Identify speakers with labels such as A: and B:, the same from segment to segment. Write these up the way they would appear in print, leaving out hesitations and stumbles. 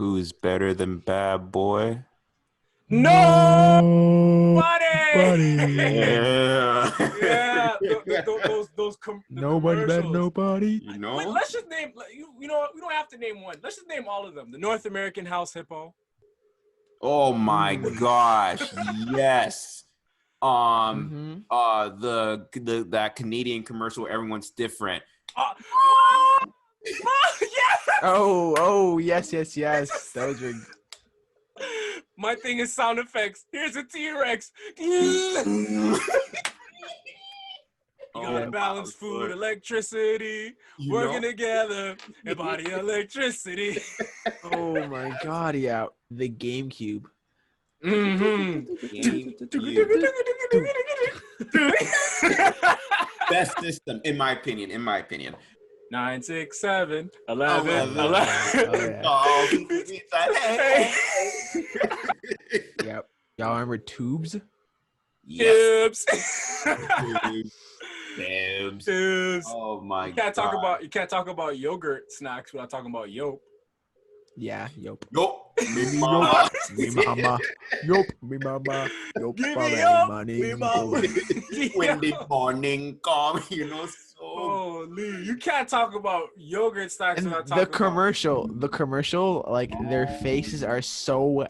A: Who's better than Bad Boy?
B: Nobody.
A: Yeah.
B: Yeah,
C: Nobody better
B: commercials.
C: nobody.
A: You know?
B: Wait, let's just name. You know what? We don't have to name one. Let's just name all of them. The North American House Hippo.
A: Oh my gosh. Yes. That Canadian commercial, everyone's different.
B: Yeah.
C: Oh, yes. Those were.
B: My thing is sound effects. Here's a T-Rex. You gotta balance food, electricity, working together, and body electricity.
C: Oh my God, yeah. The GameCube.
A: Best system, in my opinion.
B: 9, 6, 7, 11.
C: Oh, yeah. Yep. Y'all remember Tubes?
A: Yes.
B: Tubes.
A: Tubes. Oh my God.
B: You can't talk about yogurt snacks without talking about Yope.
C: Yeah, Yope.
A: Me mama.
C: Me mama. Me mama.
B: Give
C: for
B: me
C: any
B: up,
C: money.
B: me mama.
A: When the morning come, so.
B: Holy, you can't talk about yogurt snacks
C: And
B: without
C: the
B: talking
C: commercial, like their faces are so
A: When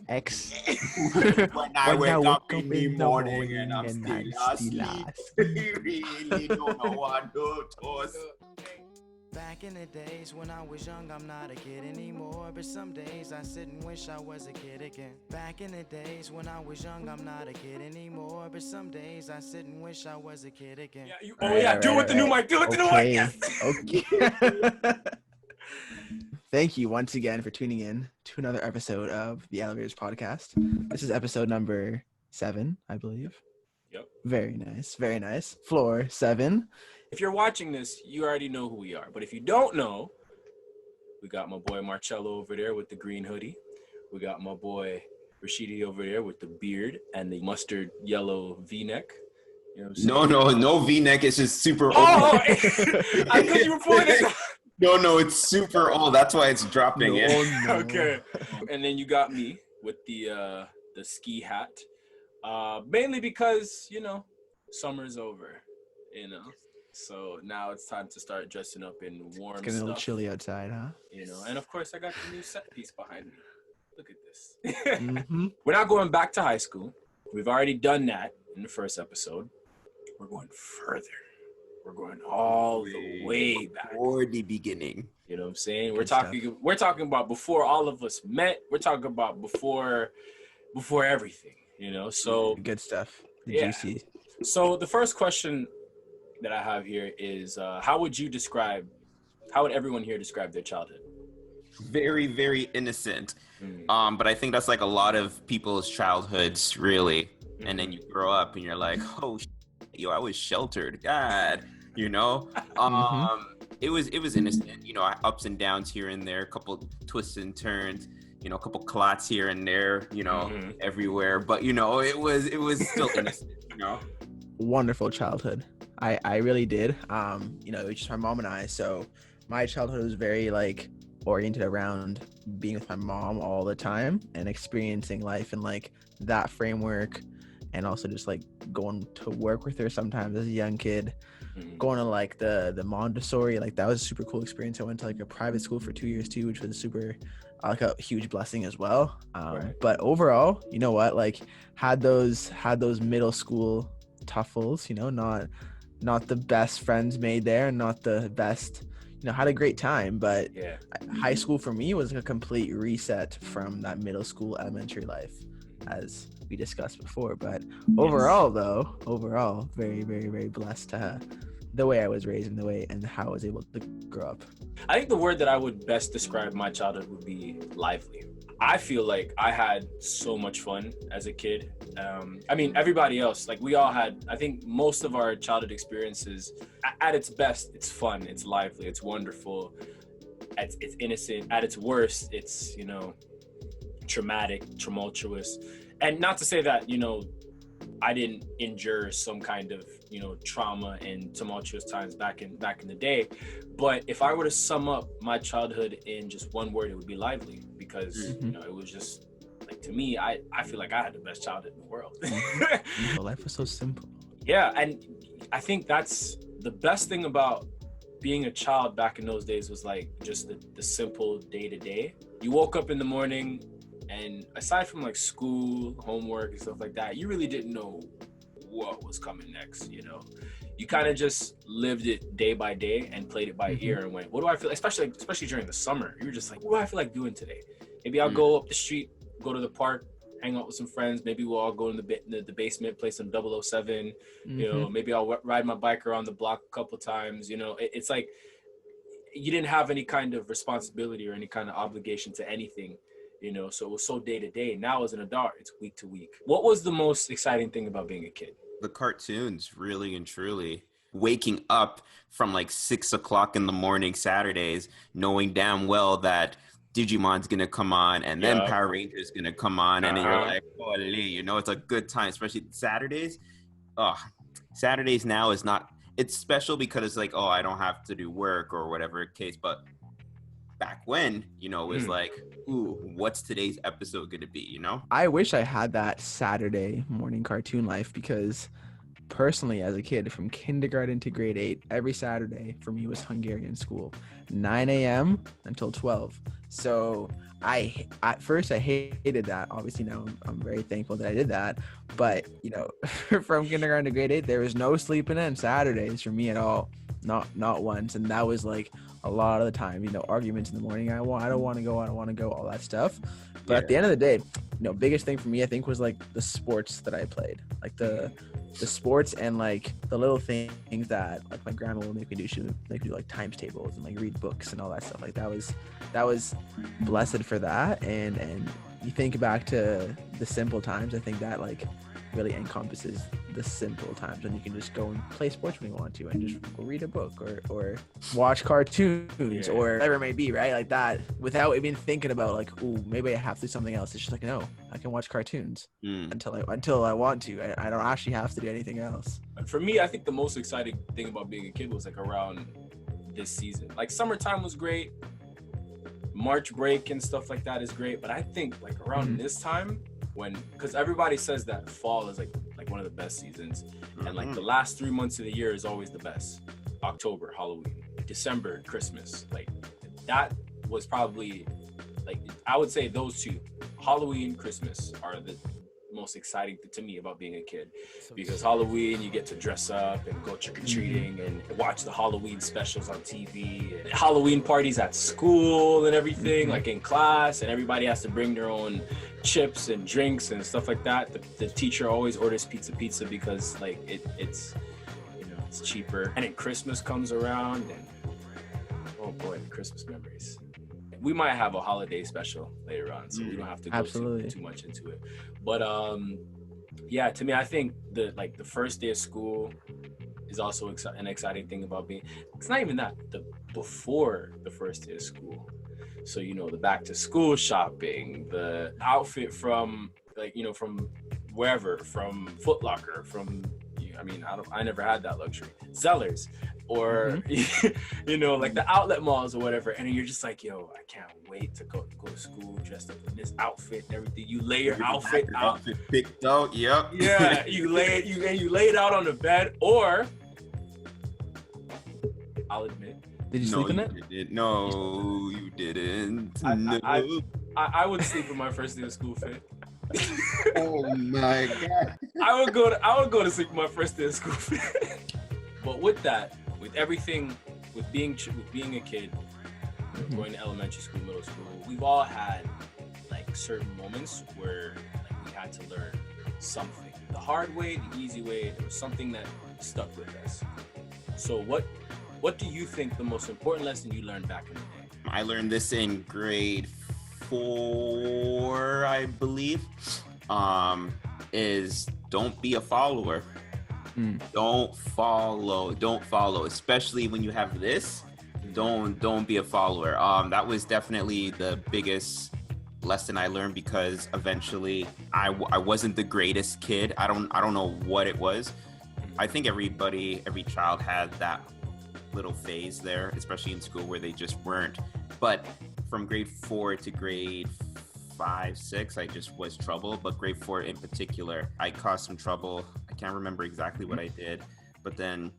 A: I wake up in the morning and I'm still asleep, really don't know what to toss.
D: Back in the days when I was young, I'm not a kid anymore. But some days I sit and wish I was a kid again. Back in the days when I was young, I'm not a kid anymore. But some days I sit and wish I was a kid again.
B: Yeah, do it with the new mic. Do it with the new mic. Yes.
C: Okay. Thank you once again for tuning in to another episode of the Elevators Podcast. This is episode number 7, I believe.
B: Yep.
C: Very nice. Very nice. Floor 7.
B: If you're watching this, you already know who we are. But if you don't know, we got my boy Marcello over there with the green hoodie. We got my boy Rashidi over there with the beard and the mustard yellow V-neck. You know what I'm saying?
A: No V-neck. It's just super old.
B: Oh, because you were pointing.
A: No, it's super old. That's why it's dropping in.
C: No.
B: Okay. And then you got me with the ski hat. Mainly because, summer's over, So now it's time to start dressing up in warm stuff.
C: It's getting a little chilly outside, huh?
B: And of course I got the new set piece behind me. Look at this.
C: Mm-hmm.
B: We're not going back to high school. We've already done that in the first episode. We're going further. We're going all the way back.
A: Or the beginning.
B: You know what I'm saying?
C: Good
B: We're talking about before all of us met. We're talking about before everything, So
C: Good stuff. The
B: Yeah.
C: juicy.
B: So the first question that I have here is, how would everyone here describe their childhood?
A: Very, very innocent. But I think that's like a lot of people's childhoods, really. And then you grow up and you're like, oh, I was sheltered. God, It was innocent. Ups and downs here and there, a couple twists and turns. A couple clots here and there. Everywhere. But it was still innocent.
C: Wonderful childhood. I really did. It was just my mom and I. So my childhood was very oriented around being with my mom all the time and experiencing life in that framework, and also just going to work with her sometimes as a young kid, going to the Montessori. That was a super cool experience. I went to a private school for 2 years too, which was super a huge blessing as well.
B: Right.
C: But overall, you know what, had those middle school tuffles, not the best friends made there, not the best, had a great time, but
B: Yeah.
C: High school for me was a complete reset from that middle school, elementary life, as we discussed before. But overall, very, very, very blessed to the way I was raised and how I was able to grow up.
B: I think the word that I would best describe my childhood would be lively. I feel like I had so much fun as a kid. Everybody else, we all had, I think most of our childhood experiences, at its best, it's fun, it's lively, it's wonderful, it's innocent. At its worst, it's, traumatic, tumultuous. And not to say that, I didn't endure some kind of, trauma and tumultuous times back in the day. But if I were to sum up my childhood in just one word, it would be lively. because you know, it was just like, to me, I feel like I had the best childhood in the world.
C: Life was so simple.
B: Yeah, and I think that's the best thing about being a child back in those days, was like just the simple day-to-day. You woke up in the morning, and aside from like school, homework and stuff like that, you really didn't know what was coming next, you know. You kind of just lived it day by day and played it by ear and went, what do I feel, especially during the summer, you were just like, what do I feel like doing today? Maybe I'll go up the street, go to the park, hang out with some friends. Maybe we'll all go in the basement, play some 007. You know, maybe I'll ride my bike around the block a couple times. You know, it's like you didn't have any kind of responsibility or any kind of obligation to anything, you know, so it was so day to day. Now as an adult, it's week to week. What was the most exciting thing about being a kid?
A: The cartoons, really and truly. Waking up from like 6 o'clock in the morning Saturdays, knowing damn well that Digimon's gonna come on, and then Power Rangers gonna come on, and then you're like, holy, you know, it's a good time, especially Saturdays. Saturdays now is not, it's special because it's like, oh, I don't have to do work or whatever case, but back when, you know, it was like, ooh, what's today's episode gonna be, you know?
C: I wish I had that Saturday morning cartoon life, because personally, as a kid, from kindergarten to grade 8, every Saturday for me was Hungarian school, 9 a.m. until 12. So at first I hated that. Obviously now I'm very thankful that I did that. But, you know, from kindergarten to grade 8, there was no sleeping in Saturdays for me at all. Not once. And that was like a lot of the time, you know, arguments in the morning. I don't want to go, all that stuff. But at the end of the day, you know, biggest thing for me, I think, was like the sports that I played, like the sports and like the little things that like my grandma would make me do. She would make me do like times tables and like read books and all that stuff. Like that was blessed for that. And you think back to the simple times, I think that like really encompasses the simple times when you can just go and play sports when you want to, and just go read a book or watch cartoons or whatever it may be, right? Like that, without even thinking about like, ooh, maybe I have to do something else. It's just like, no, I can watch cartoons until I want to. I don't actually have to do anything else.
B: For me, I think the most exciting thing about being a kid was like around this season. Like summertime was great, March break and stuff like that is great, but I think like around this time, because everybody says that fall is like one of the best seasons, and like the last 3 months of the year is always the best. October, Halloween; December, Christmas. Like that was probably, like, I would say those two, Halloween, Christmas, are the most exciting to me about being a kid, because Halloween you get to dress up and go trick-or-treating and watch the Halloween specials on TV, and Halloween parties at school and everything, like in class, and everybody has to bring their own chips and drinks and stuff like that. The teacher always orders pizza because like it's, you know, it's cheaper. And then Christmas comes around, and oh boy, the Christmas memories. We might have a holiday special later on, so we don't have to go too much into it. But yeah, to me, I think the first day of school is also an exciting thing about being. It's not even that, before the first day of school. So, you know, the back to school shopping, the outfit from like, you know, from wherever, from Foot Locker, from, I mean, I never had that luxury. Zellers, or you know, like the outlet malls or whatever, and you're just like, yo, I can't wait to go to school dressed up in this outfit and everything. You lay your outfit out,
A: outfit picked out, yep.
B: Yeah, you lay it out on the bed, or I'll admit.
C: Did you sleep in it?
A: No, you didn't.
B: I would sleep in my first day of school fit.
A: Oh my god!
B: I would go to sleep in my first day of school fit. But with that, with everything, with being a kid, going to elementary school, middle school, we've all had like certain moments where like we had to learn something, the hard way, the easy way. There was something that stuck with us. So what do you think the most important lesson you learned back in the day?
A: I learned this in grade 4, I believe. Is don't be a follower. Don't follow, especially when you have this. Don't be a follower. That was definitely the biggest lesson I learned, because eventually I wasn't the greatest kid. I don't know what it was. I think every child had that little phase there, especially in school, where they just weren't. But from grade 4 to grade 5, 6, I just was trouble. But grade 4 in particular, I caused some trouble. I can't remember exactly what I did, but then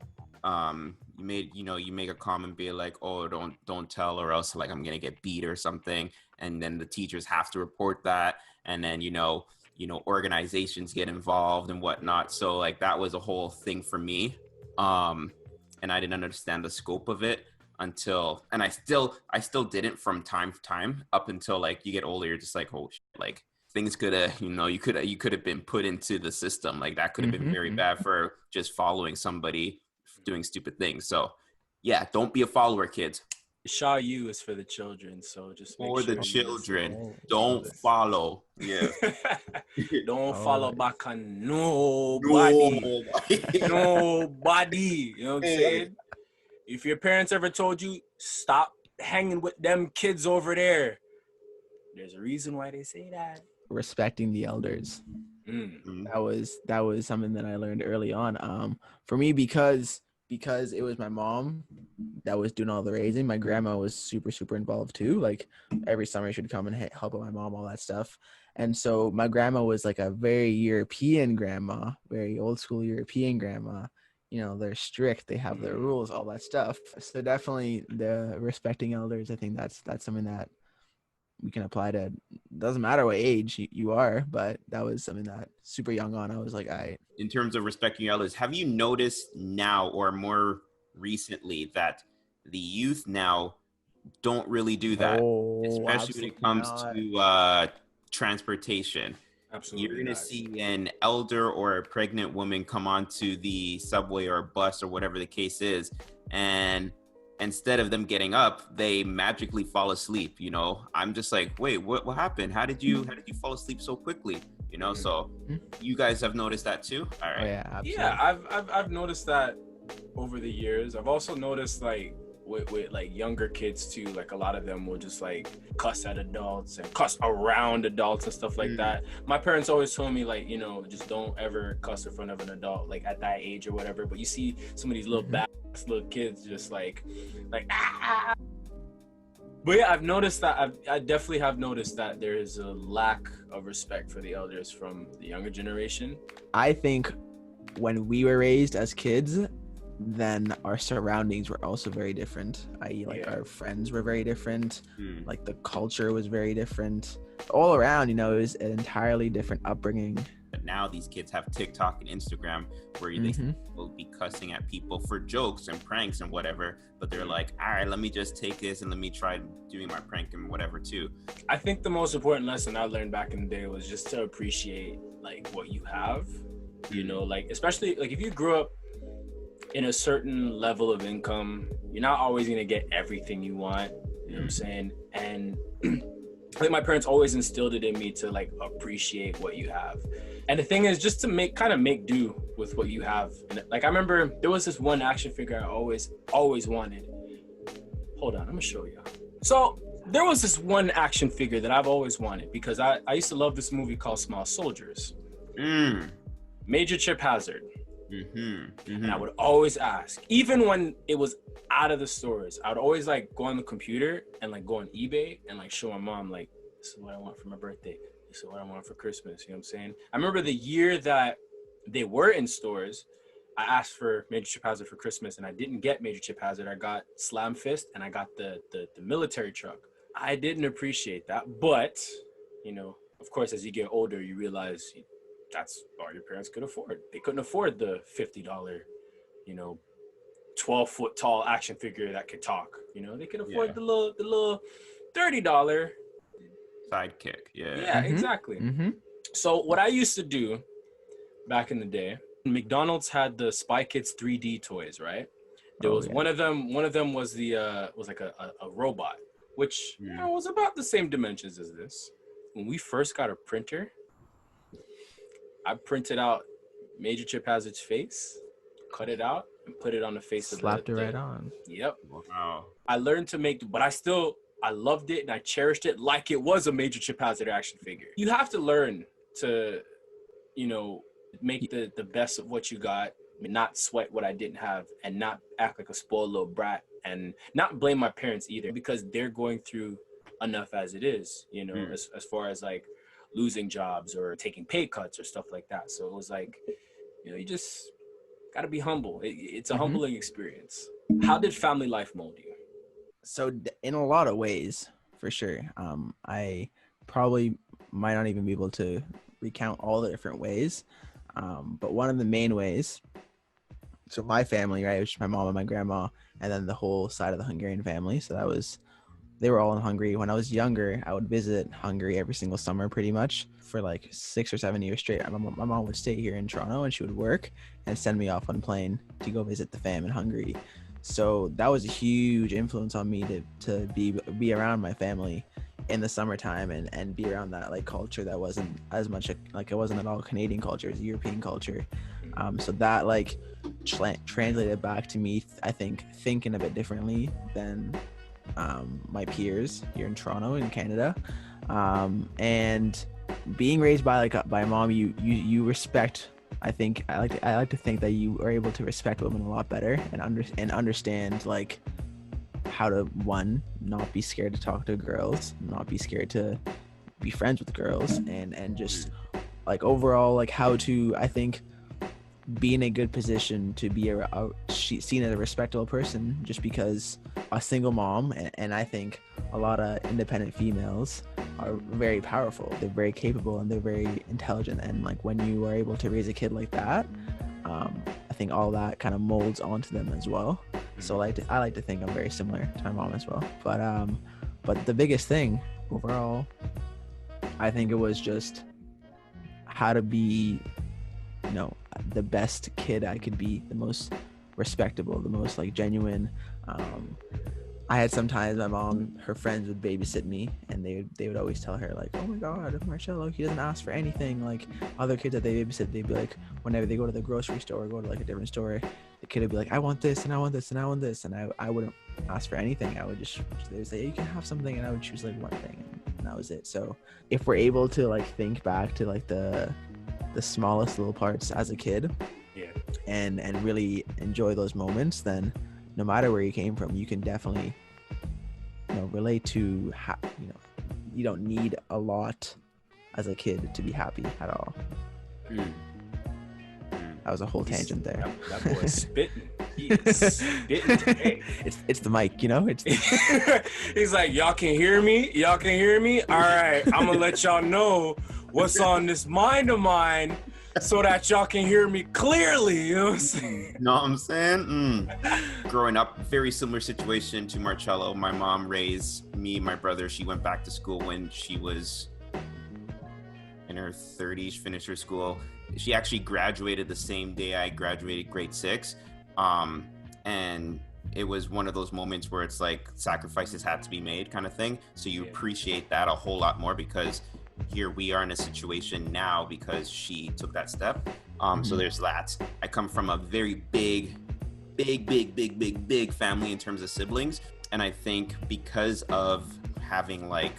A: you make a comment, be like, oh, don't tell, or else like I'm gonna get beat or something, and then the teachers have to report that, and then organizations get involved and whatnot. So like that was a whole thing for me, and I didn't understand the scope of it until, and I still didn't from time to time up until like you get older. You're just like, oh shit, like things could have, you could have been put into the system. Like that could have been very bad for just following somebody doing stupid things. So yeah, don't be a follower, kids.
B: Shaw U is for the children, so just make
A: For
B: sure
A: the
B: you
A: children, don't follow. Yeah.
B: don't follow back on
A: Nobody.
B: nobody. You know what I'm saying? If your parents ever told you stop hanging with them kids over there, there's a reason why they say that.
C: Respecting the elders. That was something that I learned early on. For me, because it was my mom that was doing all the raising. My grandma was super involved too. Like every summer she'd come and help with my mom, all that stuff. And so my grandma was like a very European grandma, very old school European grandma. They're strict, they have their rules, all that stuff. So definitely the respecting elders, I think that's something that we can apply to, doesn't matter what age you are, but that was something that super young on, I was like,
A: in terms of respecting your elders, have you noticed now or more recently that the youth now don't really do that, especially when it comes to transportation?
B: Absolutely.
A: You're going to see an elder or a pregnant woman come onto the subway or bus or whatever the case is, and instead of them getting up, they magically fall asleep. I'm just like, wait, what happened? How did you fall asleep so quickly? So you guys have noticed that too? All right.
C: Oh, yeah, absolutely.
B: Yeah, I've noticed that over the years. I've also noticed like with like younger kids too, like a lot of them will just like cuss at adults and cuss around adults and stuff like that. My parents always told me like, just don't ever cuss in front of an adult like at that age or whatever. But you see some of these little badass little kids just like ah. But yeah, I've noticed that I definitely have noticed that there is a lack of respect for the elders from the younger generation.
C: I think when we were raised as kids, then our surroundings were also very different, i.e. like our friends were very different, like the culture was very different all around. It was an entirely different upbringing.
A: But now these kids have TikTok and Instagram where they will be cussing at people for jokes and pranks and whatever, but they're like, all right, let me just take this and let me try doing my prank and whatever too.
B: I think the most important lesson I learned back in the day was just to appreciate like what you have, like especially like if you grew up in a certain level of income, you're not always going to get everything you want, you know what I'm saying? And I think my parents always instilled it in me to like appreciate what you have. And the thing is just to make do with what you have. And like I remember there was this one action figure I always wanted. Hold on, I'm gonna show you. So there was this one action figure that I've always wanted because I used to love this movie called Small Soldiers. Major Chip Hazard. And I would always ask, even when it was out of the stores, I would always like go on the computer and like go on eBay and like show my mom like, this is what I want for my birthday, this is what I want for Christmas, you know what I'm saying? I remember the year that they were in stores, I asked for Major Chip Hazard for Christmas and I didn't get Major Chip Hazard. I got Slam Fist and I got the military truck. I didn't appreciate that, but of course as you get older you realize that's all your parents could afford. They couldn't afford the $50, 12-foot tall action figure that could talk. They could afford the little $30
A: sidekick.
B: Yeah, exactly. So what I used to do back in the day, McDonald's had the Spy Kids 3D toys, right? There was one of them was was like a robot, which was about the same dimensions as this. When we first got a printer, I printed out Major Chip Hazard's face, cut it out, and put it on the face
C: Slapped it right on.
B: Yep.
A: Wow.
B: I learned to make, but I loved it and I cherished it like it was a Major Chip Hazard action figure. You have to learn to, make the best of what you got, not sweat what I didn't have, and not act like a spoiled little brat, and not blame my parents either because they're going through enough as it is, you know, as far as like losing jobs or taking pay cuts or stuff like that. So it was like, you know, you just got to be humble. It's a humbling experience. How did family life mold you?
C: So in a lot of ways, for sure. I probably might not even be able to recount all the different ways. But one of the main ways, so my family, right, which is my mom and my grandma, and then the whole side of the Hungarian family. So they were all in Hungary. When I was younger, I would visit Hungary every single summer pretty much for like 6 or 7 years straight. My mom would stay here in Toronto and she would work and send me off on a plane to go visit the fam in Hungary. So that was a huge influence on me to be around my family in the summertime and be around that like culture that wasn't as much like it wasn't at all Canadian culture, it was European culture. So that like translated back to me, I think, thinking a bit differently than my peers here in Toronto in Canada, and being raised by a mom, you respect. I think I like to think that you are able to respect women a lot better and understand like how to, one, not be scared to talk to girls, not be scared to be friends with girls, and just like overall like how to, I think, be in a good position to be seen as a respectable person, just because a single mom and I think a lot of independent females are very powerful, they're very capable, and they're very intelligent, and like when you are able to raise a kid like that, I think all that kind of molds onto them as well. So I like to think I'm very similar to my mom as well. But the biggest thing overall, I think it was just how to be, you know, the best kid I could be, the most respectable, the most like genuine. I had sometimes my mom, her friends would babysit me, and they would always tell her like, oh my god, Marcello, he doesn't ask for anything. Like other kids that they babysit, they'd be like, whenever they go to the grocery store or go to like a different store, the kid would be like, I want this and I want this and I want this, and I wouldn't ask for anything. I would just, they would say, you can have something, and I would choose like one thing, and that was it. So if we're able to like think back to like the smallest little parts as a kid, and really enjoy those moments, then no matter where you came from, you can definitely, you know, relate to how, you know, you don't need a lot as a kid to be happy at all. That was a whole tangent there.
B: That boy is spitting. He is spitting today.
C: It's the mic, you know. It's
B: He's like, y'all can hear me. Y'all can hear me. All right, I'm gonna let y'all know what's on this mind of mine, so that y'all can hear me clearly. You know what I'm saying?
A: Know what I'm saying? Growing up, very similar situation to Marcello. My mom raised me, my brother. She went back to school when she was in her 30s, finished her school. She actually graduated the same day I graduated grade 6. And it was one of those moments where it's like sacrifices had to be made kind of thing. So you appreciate that a whole lot more, because here we are in a situation now because she took that step. So there's that. I come from a very big family in terms of siblings. And I think because of having like,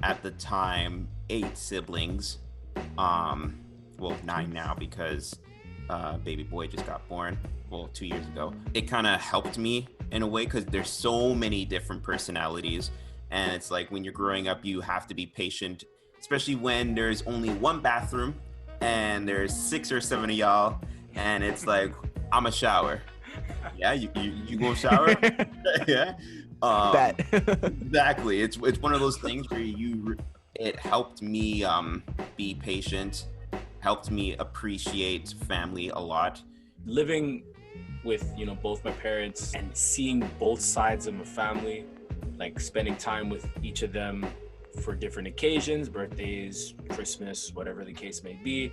A: at the time, 8 siblings, well, 9 now because baby boy just got born, well, 2 years ago. It kind of helped me in a way because there's so many different personalities. And it's like when you're growing up, you have to be patient, especially when there's only one bathroom and there's 6 or 7 of y'all. And it's like, I'm a shower. Yeah, you go shower? Yeah. Exactly. It's one of those things where it helped me be patient, helped me appreciate family a lot.
B: Living with, you know, both my parents and seeing both sides of my family, like spending time with each of them for different occasions, birthdays, Christmas, whatever the case may be.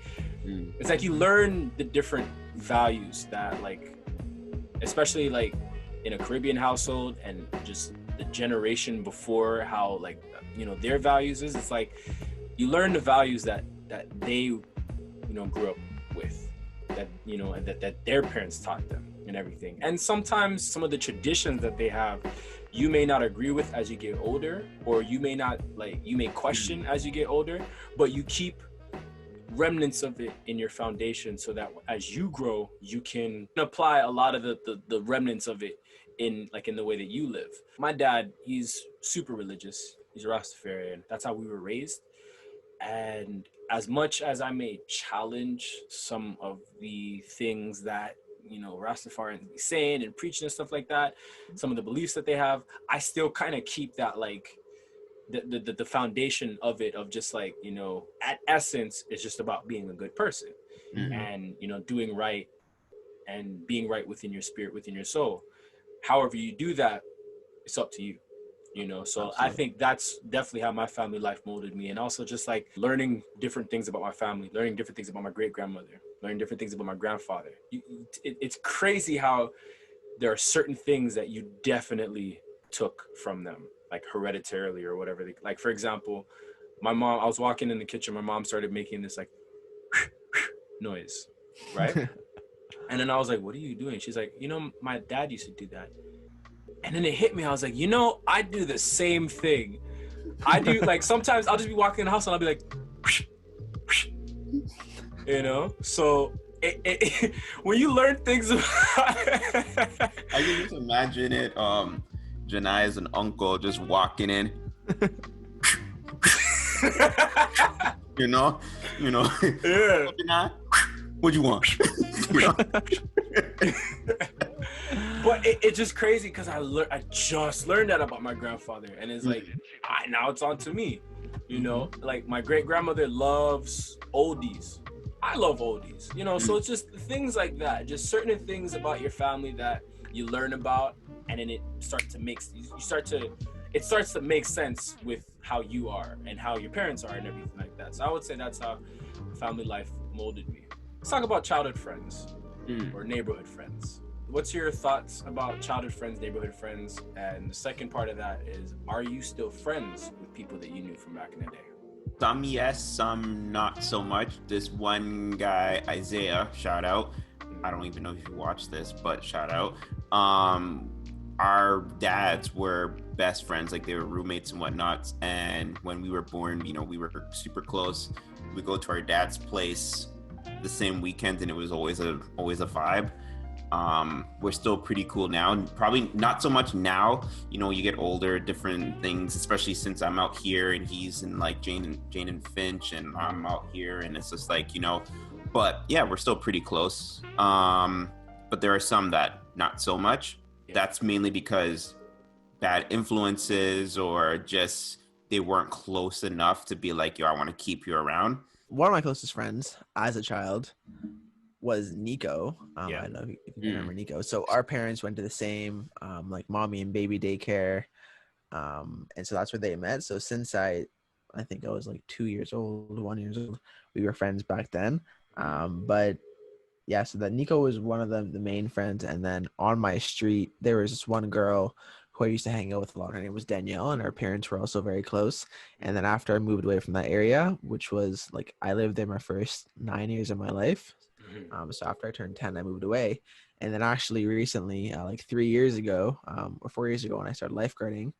B: It's like you learn the different values that, like, especially like in a Caribbean household and just the generation before, how like, you know, their values is, it's like you learn the values that they, you know, grew up with, that, you know, and that their parents taught them and everything. And sometimes some of the traditions that they have, you may not agree with as you get older, or you may not, like, you may question as you get older, but you keep remnants of it in your foundation so that as you grow, you can apply a lot of the remnants of it in the way that you live. My dad, he's super religious. He's a Rastafarian. That's how we were raised. And as much as I may challenge some of the things that, Rastafarians be saying and preaching and stuff like that, some of the beliefs that they have, I still kind of keep that like the foundation of it, of just like, at essence, it's just about being a good person and, doing right and being right within your spirit, within your soul. However you do that, it's up to you. So
A: Absolutely.
B: I think that's definitely how my family life molded me. And also just like learning different things about my family, learning different things about my great grandmother, learning different things about my grandfather. It's crazy how there are certain things that you definitely took from them, like hereditarily or whatever. Like, for example, my mom, I was walking in the kitchen, my mom started making this like noise, right? And then I was like, what are you doing? She's like, my dad used to do that. And then it hit me. I was like, I do the same thing. I do, like, sometimes I'll just be walking in the house and I'll be like, So when you learn things about
A: I can just imagine it. Janai as an uncle just walking in. Yeah. Janai, what you want?
B: But it's just crazy because I just learned that about my grandfather, and it's like, now it's on to me. Like my great grandmother loves oldies. I love oldies. So it's just things like that, just certain things about your family that you learn about, and then it starts to make sense with how you are and how your parents are and everything like that. So I would say that's how family life molded me. Let's talk about childhood friends or neighborhood friends. What's your thoughts about childhood friends, neighborhood friends? And the second part of that is, are you still friends with people that you knew from back in the day?
A: Some yes, some not so much. This one guy, Isaiah, shout out. I don't even know if you watch this, but shout out. Our dads were best friends, like they were roommates and whatnot. And when we were born, we were super close. We go to our dad's place the same weekend, and it was always a vibe. We're still pretty cool now, and probably not so much now. You get older, different things, especially since I'm out here and he's in like Jane and Finch, and I'm out here, and it's just like, but yeah, we're still pretty close. But there are some that not so much. That's mainly because bad influences, or just they weren't close enough to be like, I want to keep you around.
C: One of my closest friends as a child was Nico. I don't know if you remember Nico. So our parents went to the same like mommy and baby daycare, and so that's where they met. So since I think I was like 2 years old, 1 year old, we were friends back then. But yeah, so that Nico was one of the main friends. And then on my street, there was this one girl who I used to hang out with a lot. Her name was Danielle, and our parents were also very close. And then after I moved away from that area, which was like, I lived there my first 9 years of my life. So after I turned 10, I moved away. And then actually recently, like 3 years ago, or 4 years ago, when I started lifeguarding,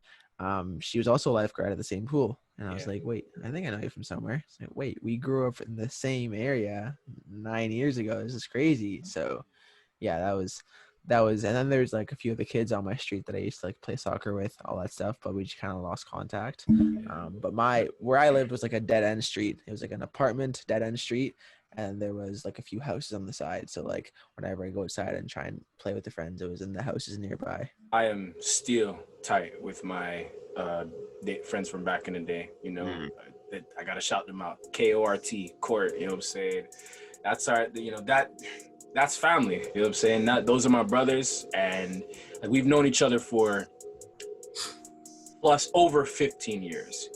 C: she was also a lifeguard at the same pool. And I was like, wait, I think I know you from somewhere. It's like, wait, we grew up in the same area 9 years ago. This is crazy. So yeah, that was, and then there's like a few of the kids on my street that I used to like play soccer with, all that stuff, but we just kind of lost contact. But where I lived was like a dead end street. It was like an apartment dead end street. And there was like a few houses on the side. So like whenever I go outside and try and play with the friends, it was in the houses nearby.
B: I am still tight with my friends from back in the day. I gotta shout them out. KORT, Court. You know what I'm saying? That's our. That's family. You know what I'm saying? Those are my brothers, and like, we've known each other for plus over 15 years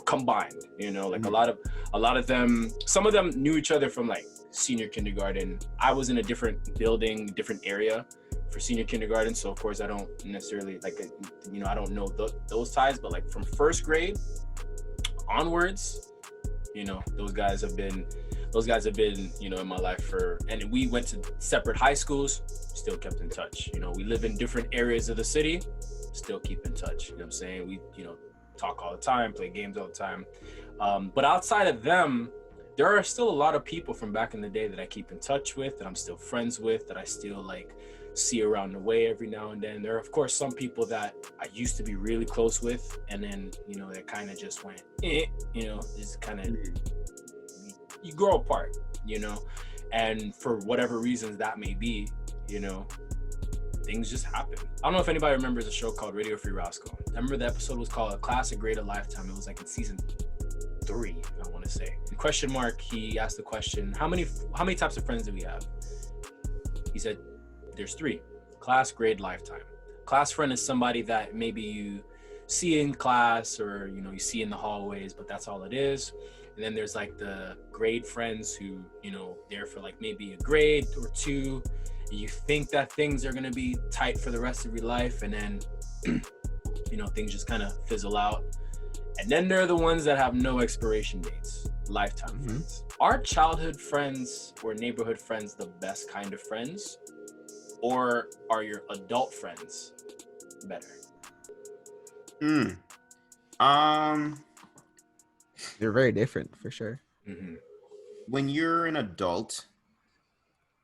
B: combined. Like a lot of them. Some of them knew each other from like senior kindergarten. I was in a different building, different area for senior kindergarten, so of course I don't necessarily like, I don't know those ties, but like from first grade onwards, those guys have been in my life and we went to separate high schools, still kept in touch. We live in different areas of the city, still keep in touch. You know what I'm saying? We talk all the time, play games all the time, but outside of them, there are still a lot of people from back in the day that I keep in touch with, that I'm still friends with, that I still like see around the way every now and then. There are, of course, some people that I used to be really close with, and then, you know, they kind of just went, you know, just kind of, you grow apart, you know, and for whatever reasons that may be, you know, things just happen. I don't know if anybody remembers a show called Radio Free Roscoe. I remember the episode was called A Classic Grade of Lifetime. It was like in season 3, I want to say. In question mark, he asked the question, how many types of friends do we have? He said, there's 3. Class, grade, lifetime. Class friend is somebody that maybe you see in class, or, you know, you see in the hallways, but that's all it is. And then there's like the grade friends who, you know, there for like maybe a grade or 2. You think that things are going to be tight for the rest of your life, and then, you know, things just kind of fizzle out. And then there are the ones that have no expiration dates, lifetime friends. Are childhood friends or neighborhood friends the best kind of friends? Or are your adult friends better?
C: They're very different for sure.
A: When you're an adult,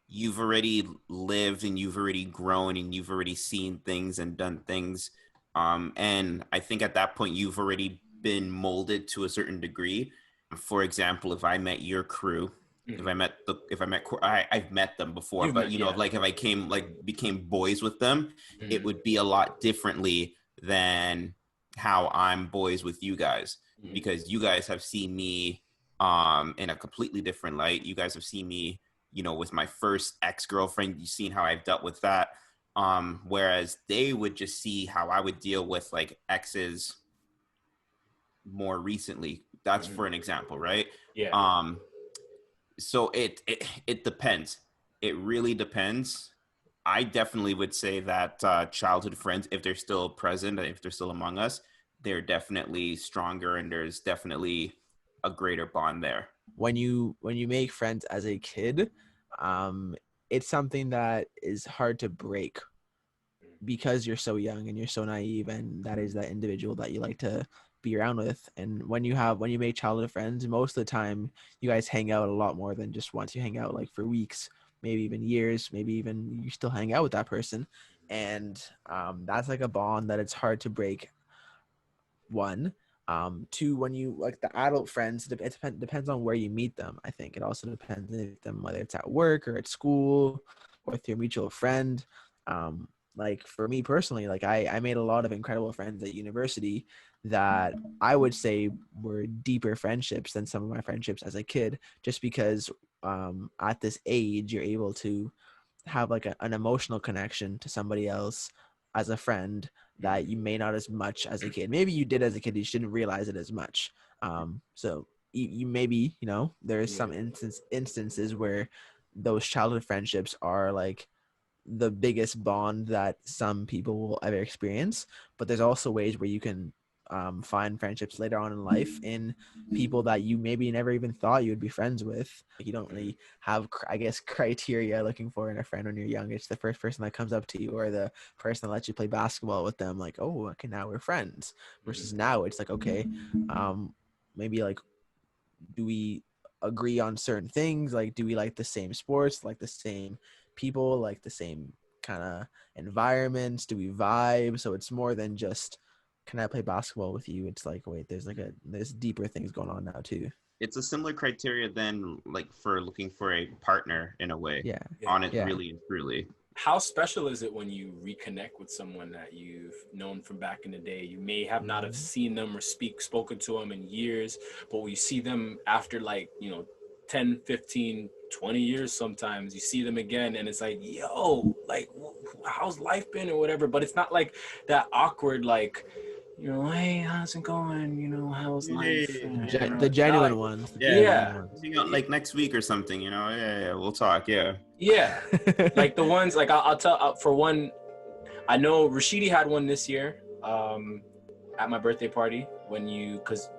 A: you've already lived and you've already grown and you've already seen things and done things. And I think at that point, you've already been molded to a certain degree. For example, if I met your crew, I've met them before, but like if I became boys with them, it would be a lot differently than how I'm boys with you guys, because you guys have seen me in a completely different light. You guys have seen me, you know, with my first ex-girlfriend. You've seen how I've dealt with that. Whereas they would just see how I would deal with like exes more recently. That's for an example, right?
B: Yeah.
A: So it depends. It really depends. I definitely would say that childhood friends, if they're still present, if they're still among us, they're definitely stronger, and there's definitely a greater bond there.
C: When you make friends as a kid, it's something that is hard to break because you're so young and you're so naive, and that is that individual that you like to be around with. And when you make childhood friends, most of the time you guys hang out a lot more than just once. You hang out like for weeks, maybe even years, maybe even you still hang out with that person. And that's like a bond that it's hard to break. 1. 2, when you like the adult friends, it depends on where you meet them. I think it also depends on them, whether it's at work or at school or with your mutual friend. Like for me personally, like I made a lot of incredible friends at university that I would say were deeper friendships than some of my friendships as a kid, just because at this age you're able to have like an emotional connection to somebody else as a friend that you may not as much as a kid. Maybe you did as a kid, you shouldn't realize it as much. So you maybe, you know, there's some instances where those childhood friendships are like the biggest bond that some people will ever experience. But there's also ways where you can find friendships later on in life in people that you maybe never even thought you would be friends with. Like you don't really have, I guess, criteria looking for in a friend when you're young. It's the first person that comes up to you or the person that lets you play basketball with them. Like, oh, okay, now we're friends. Versus now it's like, okay, maybe like, do we agree on certain things? Like, do we like the same sports, like the same people, like the same kind of environments? Do we vibe? So it's more than just, can I play basketball with you? It's like, wait, there's deeper things going on now too.
A: It's a similar criteria than like for looking for a partner in a way.
C: Yeah.
A: On it, really and truly.
B: How special is it when you reconnect with someone that you've known from back in the day? You may have not have seen them or spoken to them in years, but when you see them after like, 10, 15, 20 years, sometimes you see them again and it's like, yo, like, how's life been or whatever? But it's not like that awkward, like, hey, how's it going? How's life?
C: The genuine ones.
B: Yeah.
A: Like next week or something, yeah, we'll talk. Yeah.
B: Like the ones, like I'll tell, for one, I know Rashidi had one this year at my birthday party because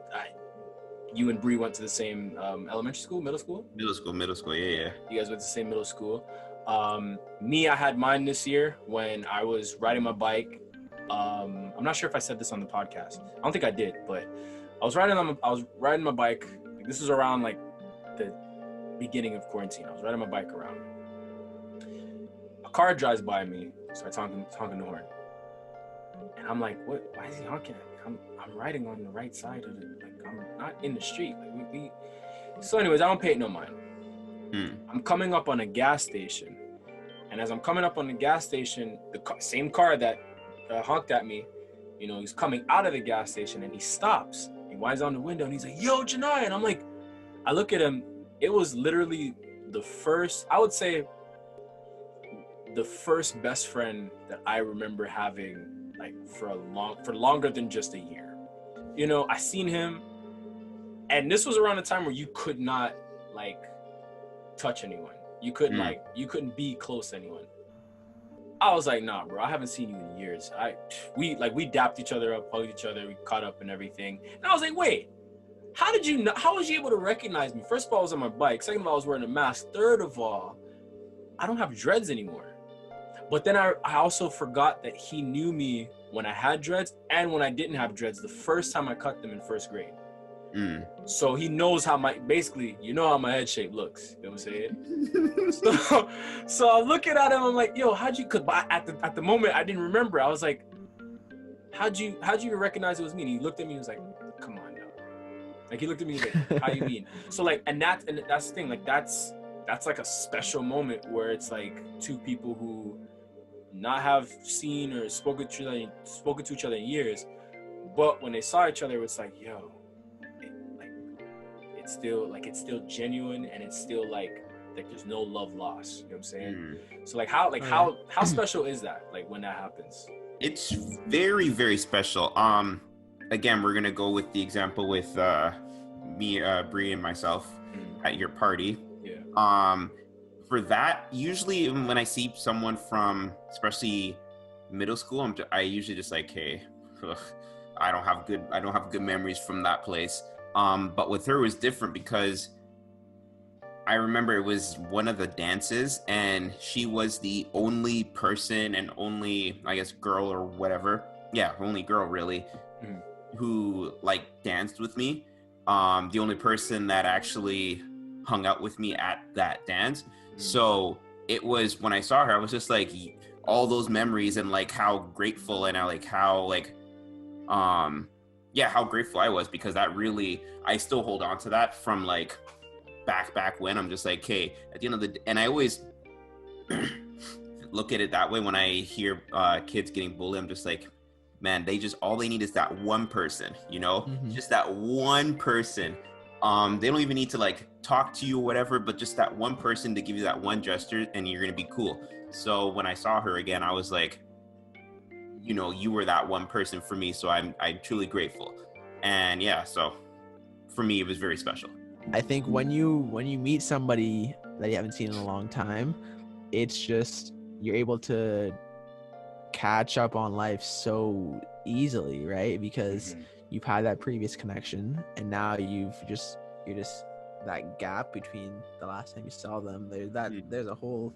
B: you and Bree went to the same elementary school, middle school?
A: Middle school, yeah.
B: You guys went to the same middle school. Me, I had mine this year when I was riding my bike. I'm not sure if I said this on the podcast. I don't think I did, but I was riding my bike. This was around like the beginning of quarantine. I was riding my bike around. A car drives by me, starts honking the horn. And I'm like, what? Why is he honking at me? I'm riding on the right side of it. Like, I'm not in the street. Like, we. So anyways, I don't pay it no mind. I'm coming up on a gas station. And as I'm coming up on the gas station, the same car that honked at me, you know, he's coming out of the gas station and he stops. He winds down the window and he's like, yo, Janai. And I'm like, I look at him. It was literally the first, I would say, the first best friend that I remember having, like, for longer than just a year. You know, I seen him, and this was around the time where you could not, like, touch anyone. You couldn't you couldn't be close to anyone. I was like, nah, bro, I haven't seen you in years. We dapped each other up, hugged each other, we caught up and everything. And I was like, wait, how was you able to recognize me? First of all, I was on my bike. Second of all, I was wearing a mask. Third of all, I don't have dreads anymore. But then I also forgot that he knew me when I had dreads and when I didn't have dreads the first time I cut them in first grade. So he knows how basically, you know how my head shape looks. You know what I'm saying? so I'm looking at him, I'm like, yo, cause at the moment I didn't remember. I was like, how'd you recognize it was me? And he looked at me and was like, come on now. Like, he looked at me like, how you mean? So like, and that's the thing, like that's like a special moment where it's like two people who not have seen or spoken to each other in years, but when they saw each other, it's like, yo, it's still genuine, and it's still like there's no love lost. You know what I'm saying? So like how special is that, like, when that happens?
A: It's very, very special. Again, we're gonna go with the example with me, Bree, and myself at your party.
B: Yeah.
A: For that, usually when I see someone from, especially middle school, I usually just like, hey, I don't have good memories from that place. But with her, it was different because I remember it was one of the dances, and she was the only person and only, I guess, girl or whatever. Yeah, only girl really, who like danced with me. The only person that actually hung out with me at that dance. So it was, when I saw her, I was just like, all those memories and like how grateful, and how grateful I was, because that really, I still hold on to that from like back when. I'm just like, hey, at the end of the day, and I always look at it that way when I hear kids getting bullied. I'm just like, man, all they need is that one person, you know, just that one person. They don't even need to like talk to you or whatever, but just that one person to give you that one gesture, and you're gonna be cool. So when I saw her again, I was like, you know, you were that one person for me, so I'm truly grateful. And yeah, so for me, it was very special.
C: I think when you meet somebody that you haven't seen in a long time, it's just, you're able to catch up on life so easily, right? Because you've had that previous connection, and now you're just that gap between the last time you saw them. There's a whole,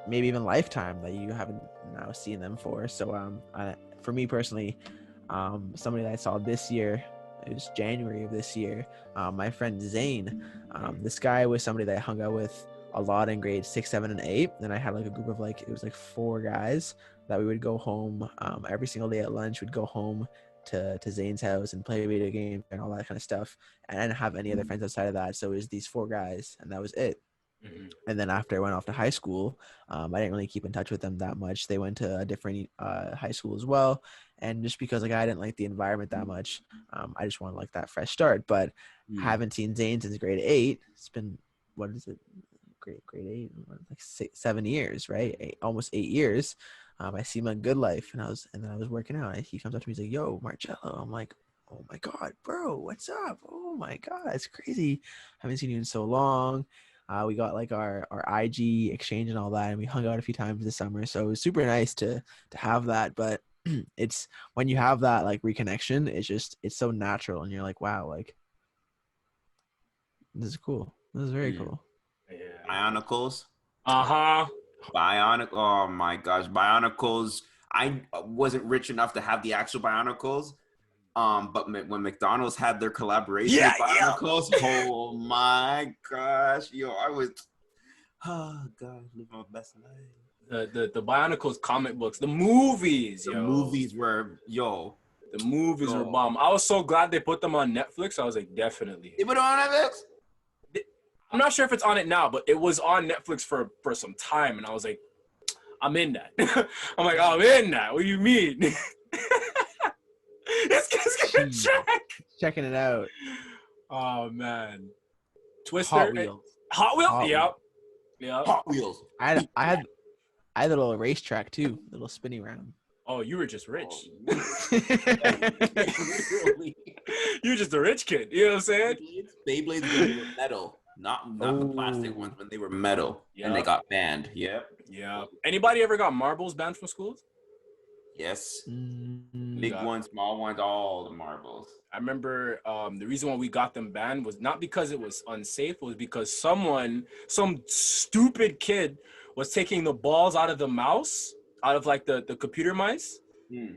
C: maybe even lifetime that you haven't now seen them for. So for me personally, somebody that I saw this year, it was January of this year, my friend Zane. This guy was somebody that I hung out with a lot in grades 6, 7, and 8. And I had like a group of it was like 4 guys that we would go home every single day at lunch. We'd go home to Zane's house and play video games and all that kind of stuff. And I didn't have any other friends outside of that. So it was these 4 guys, and that was it. And then after I went off to high school, I didn't really keep in touch with them that much. They went to a different high school as well. And just because like I didn't like the environment that much, I just wanted like that fresh start. But haven't seen Zane since grade 8. It's been, what is it? Grade 8, like 7 years, right? Almost 8 years. I see him on Good Life, and then I was working out. And he comes up to me, he's like, "Yo, Marcello." I'm like, "Oh my God, bro, what's up? Oh my God, it's crazy. Haven't seen you in so long." We got like our IG exchange and all that, and we hung out a few times this summer. So it was super nice to have that. But it's when you have that like reconnection, it's so natural, and you're like, wow, like this is cool. This is very cool.
B: Yeah.
A: Bionicles.
B: Uh-huh.
A: Oh my gosh, Bionicles. I wasn't rich enough to have the actual Bionicles. But when McDonald's had their collaboration with Bionicles, oh my gosh, yo, I was, oh God, live my best life.
B: The Bionicles comic books, the movies,
A: The
B: yo.
A: movies were
B: The movies were bomb. I was so glad they put them on Netflix. I was like, definitely.
A: They put it on Netflix?
B: I'm not sure if it's on it now, but it was on Netflix for some time, and I was like, I'm in that. I'm like, I'm in that. What do you mean? It's gonna check.
C: Checking it out.
B: Oh man, Twister.
C: Hot Wheels.
B: Hot Wheels.
C: Hot
B: Yep. Yep.
A: Hot Wheels.
C: I had a little racetrack too, little spinny round.
B: Oh, you were just rich.
A: Really?
B: You were just a rich kid. You know what I'm saying?
A: Beyblades when they were metal, not the plastic ones when they were metal, and they got banned. Yep.
B: Yeah. Anybody ever got marbles banned from schools?
A: Yes.
C: Mm,
A: Big ones, small ones, all the marbles.
B: I remember the reason why we got them banned was not because it was unsafe, it was because some stupid kid was taking the balls out of the mouse, out of like the computer mice,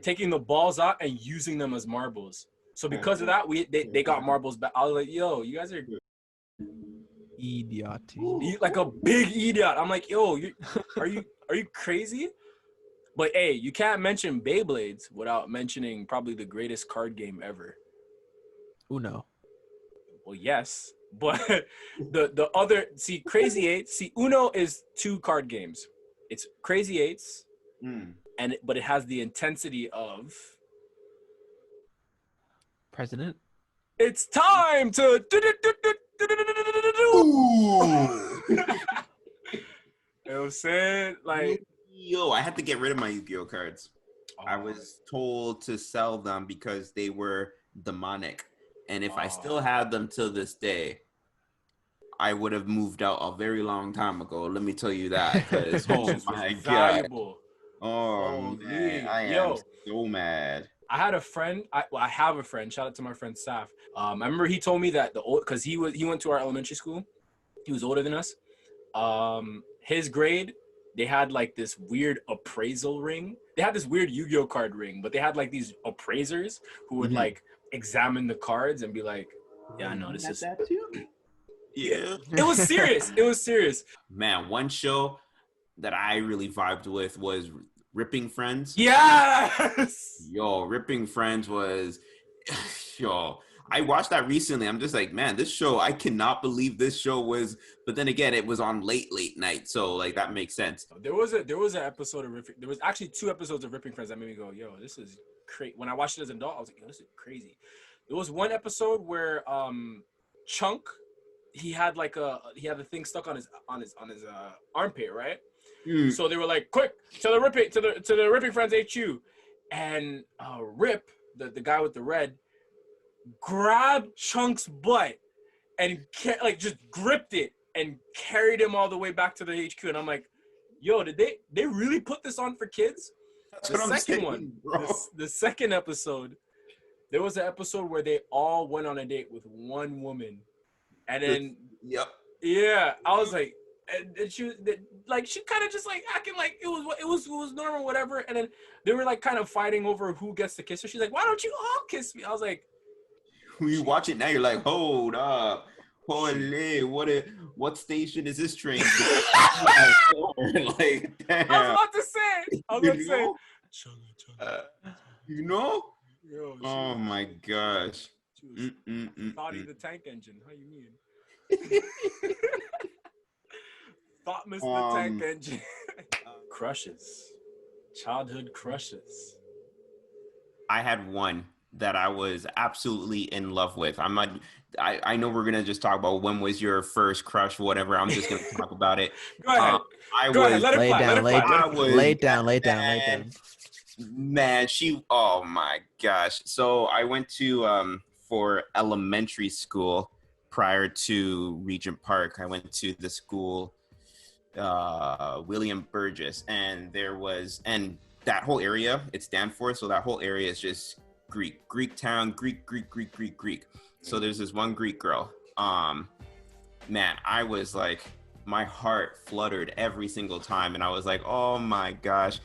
B: taking the balls out and using them as marbles. So because of that, they got marbles back. I was like, yo, you guys are
C: idiot.
B: like a big idiot. I'm like, yo, are you crazy? But hey, you can't mention Beyblades without mentioning probably the greatest card game ever.
C: Uno.
B: Well, yes, but the other, see, Crazy Eights. See, Uno is 2 card games. It's Crazy Eights, but it has the intensity of
C: President.
B: it's time to. You know what I'm saying? Like,
A: Yo, I had to get rid of my Yu-Gi-Oh cards. I was told to sell them because they were demonic. And if I still had them till this day, I would have moved out a very long time ago. Let me tell you that. Because, oh my God. Oh, man. I am so mad.
B: I had a friend. I have a friend. Shout out to my friend Saf. I remember he told me that because he went to our elementary school. He was older than us. His grade, they had like this weird appraisal ring. They had this weird Yu-Gi-Oh card ring, but they had like these appraisers who would like examine the cards and be like, yeah, no, this is
A: that too. Yeah.
B: It was serious. It was serious.
A: Man, one show that I really vibed with was Ripping Friends.
B: Yes.
A: Yo, Ripping Friends was I watched that recently. I'm just like, man, this show, I cannot believe this show was, but then again, it was on late night. So like that makes sense.
B: There was an episode of Ripping. There was actually 2 episodes of Ripping Friends that made me go, yo, this is crazy. When I watched it as an adult, I was like, yo, this is crazy. There was one episode where Chunk, he had the thing stuck on his armpit, right? So they were like, quick, to the Ripping Friends HQ. And Rip, the guy with the red, grabbed Chunk's butt and just gripped it and carried him all the way back to the HQ. And I'm like, yo, did they really put this on for kids? The second episode, there was an episode where they all went on a date with one woman. And then yeah, I was like, and she kind of just like acting like it was normal, whatever. And then they were like kind of fighting over who gets to kiss her. She's like, why don't you all kiss me? I was like,
A: when you watch it now, you're like, hold up. Holy, what station is this train? Like, damn.
B: I was about to say.
A: You know?
B: Yo,
A: oh my gosh.
B: Thoughty the tank engine. How you mean? Thought Mr. Tank engine. Crushes. Childhood crushes.
A: I had one that I was absolutely in love with. I know we're gonna just talk about when was your first crush, whatever. I'm just gonna talk about it.
B: Go ahead.
C: Lay it down.
A: Man, oh my gosh. So I went to for elementary school prior to Regent Park. I went to the school William Burgess, and that whole area, it's Danforth, so that whole area is just Greek town, Greek. So there's this one Greek girl. Man, I was like, my heart fluttered every single time, and I was like, oh my gosh.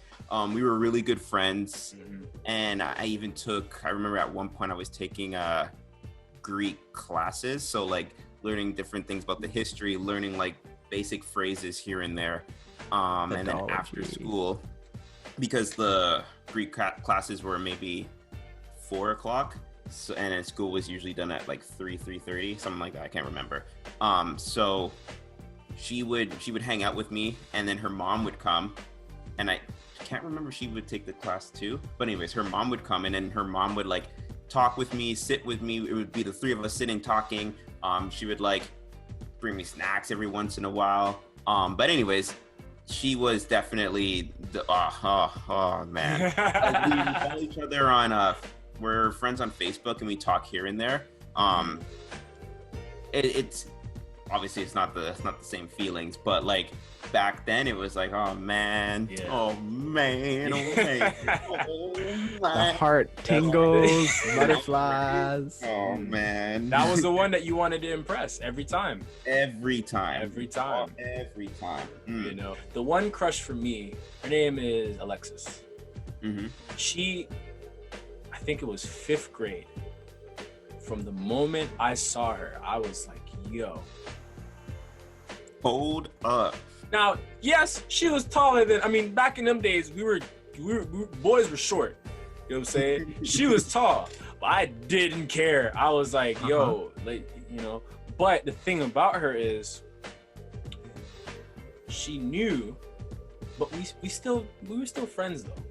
A: We were really good friends, and I remember at one point I was taking Greek classes, so like learning different things about the history, learning like basic phrases here and there. And then after
C: Pedology.
A: school, because the Greek classes were maybe 4 o'clock, so, and then school was usually done at like 3:30, something like that. I can't remember. So she would hang out with me, and then her mom would come, and I can't remember if she would take the class too. But anyways, her mom would come, and then her mom would like talk with me, sit with me. It would be the three of us sitting talking. She would like bring me snacks every once in a while. But anyways, she was definitely the oh man. We follow each other on we're friends on Facebook, and we talk here and there. It's obviously it's not the same feelings, but like back then it was like, oh man, oh man, oh man, oh man.
C: The heart tingles, butterflies.
A: Oh man,
B: That was the one that you wanted to impress every time.
A: every time.
B: You know, the one crush for me, her name is Alexis.
A: Mhm.
B: She, I think it was 5th grade. From the moment I saw her, I was like, yo.
A: Hold up.
B: Now, yes, she was taller than, I mean, back in them days, we were boys were short. You know what I'm saying? She was tall, but I didn't care. I was like, yo, like, you know. But the thing about her is, she knew, but we were still friends though,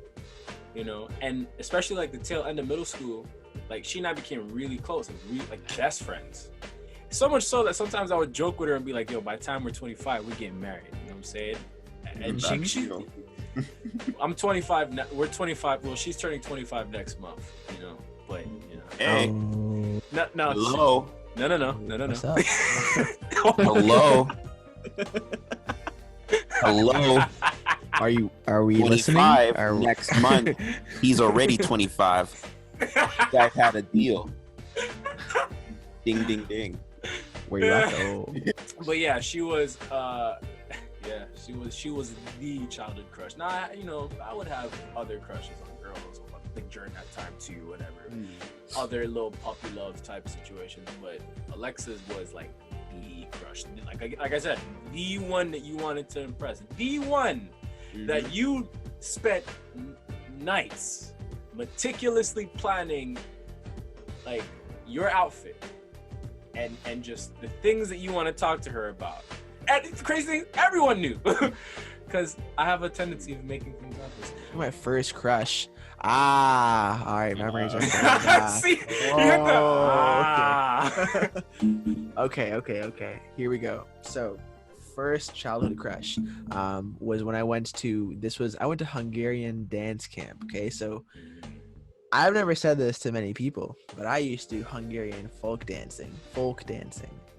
B: you know. And especially like the tail end of middle school, like she and I became really close, like best friends. So much so that sometimes I would joke with her and be like, yo, by the time we're 25, we're getting married. You know what I'm saying? And she I'm 25 now. We're 25. Well, she's turning 25 next month, you know. But, you know.
A: Hey.
B: No.
A: Hello.
B: No.
C: What's up?
A: Hello. Hello.
C: Are we listening?
A: 25 next month. He's already 25. You guys had a deal. Ding, ding, ding.
C: Where you at though?
B: But yeah, she was she was the childhood crush. Now, I would have other crushes on girls, like during that time too, whatever. Other little puppy love type situations, but Alexis was like the crush. Like I said, the one that you wanted to impress, the one that you spent nights meticulously planning, like your outfit and just the things that you want to talk to her about. And the crazy thing, everyone knew, because I have a tendency of making things obvious.
C: My first crush. All right, memories are coming back.
B: See, you hit the
C: Okay. Here we go. So, first childhood crush was when I went to Hungarian dance camp. Okay, so I've never said this to many people, but I used to do Hungarian folk dancing.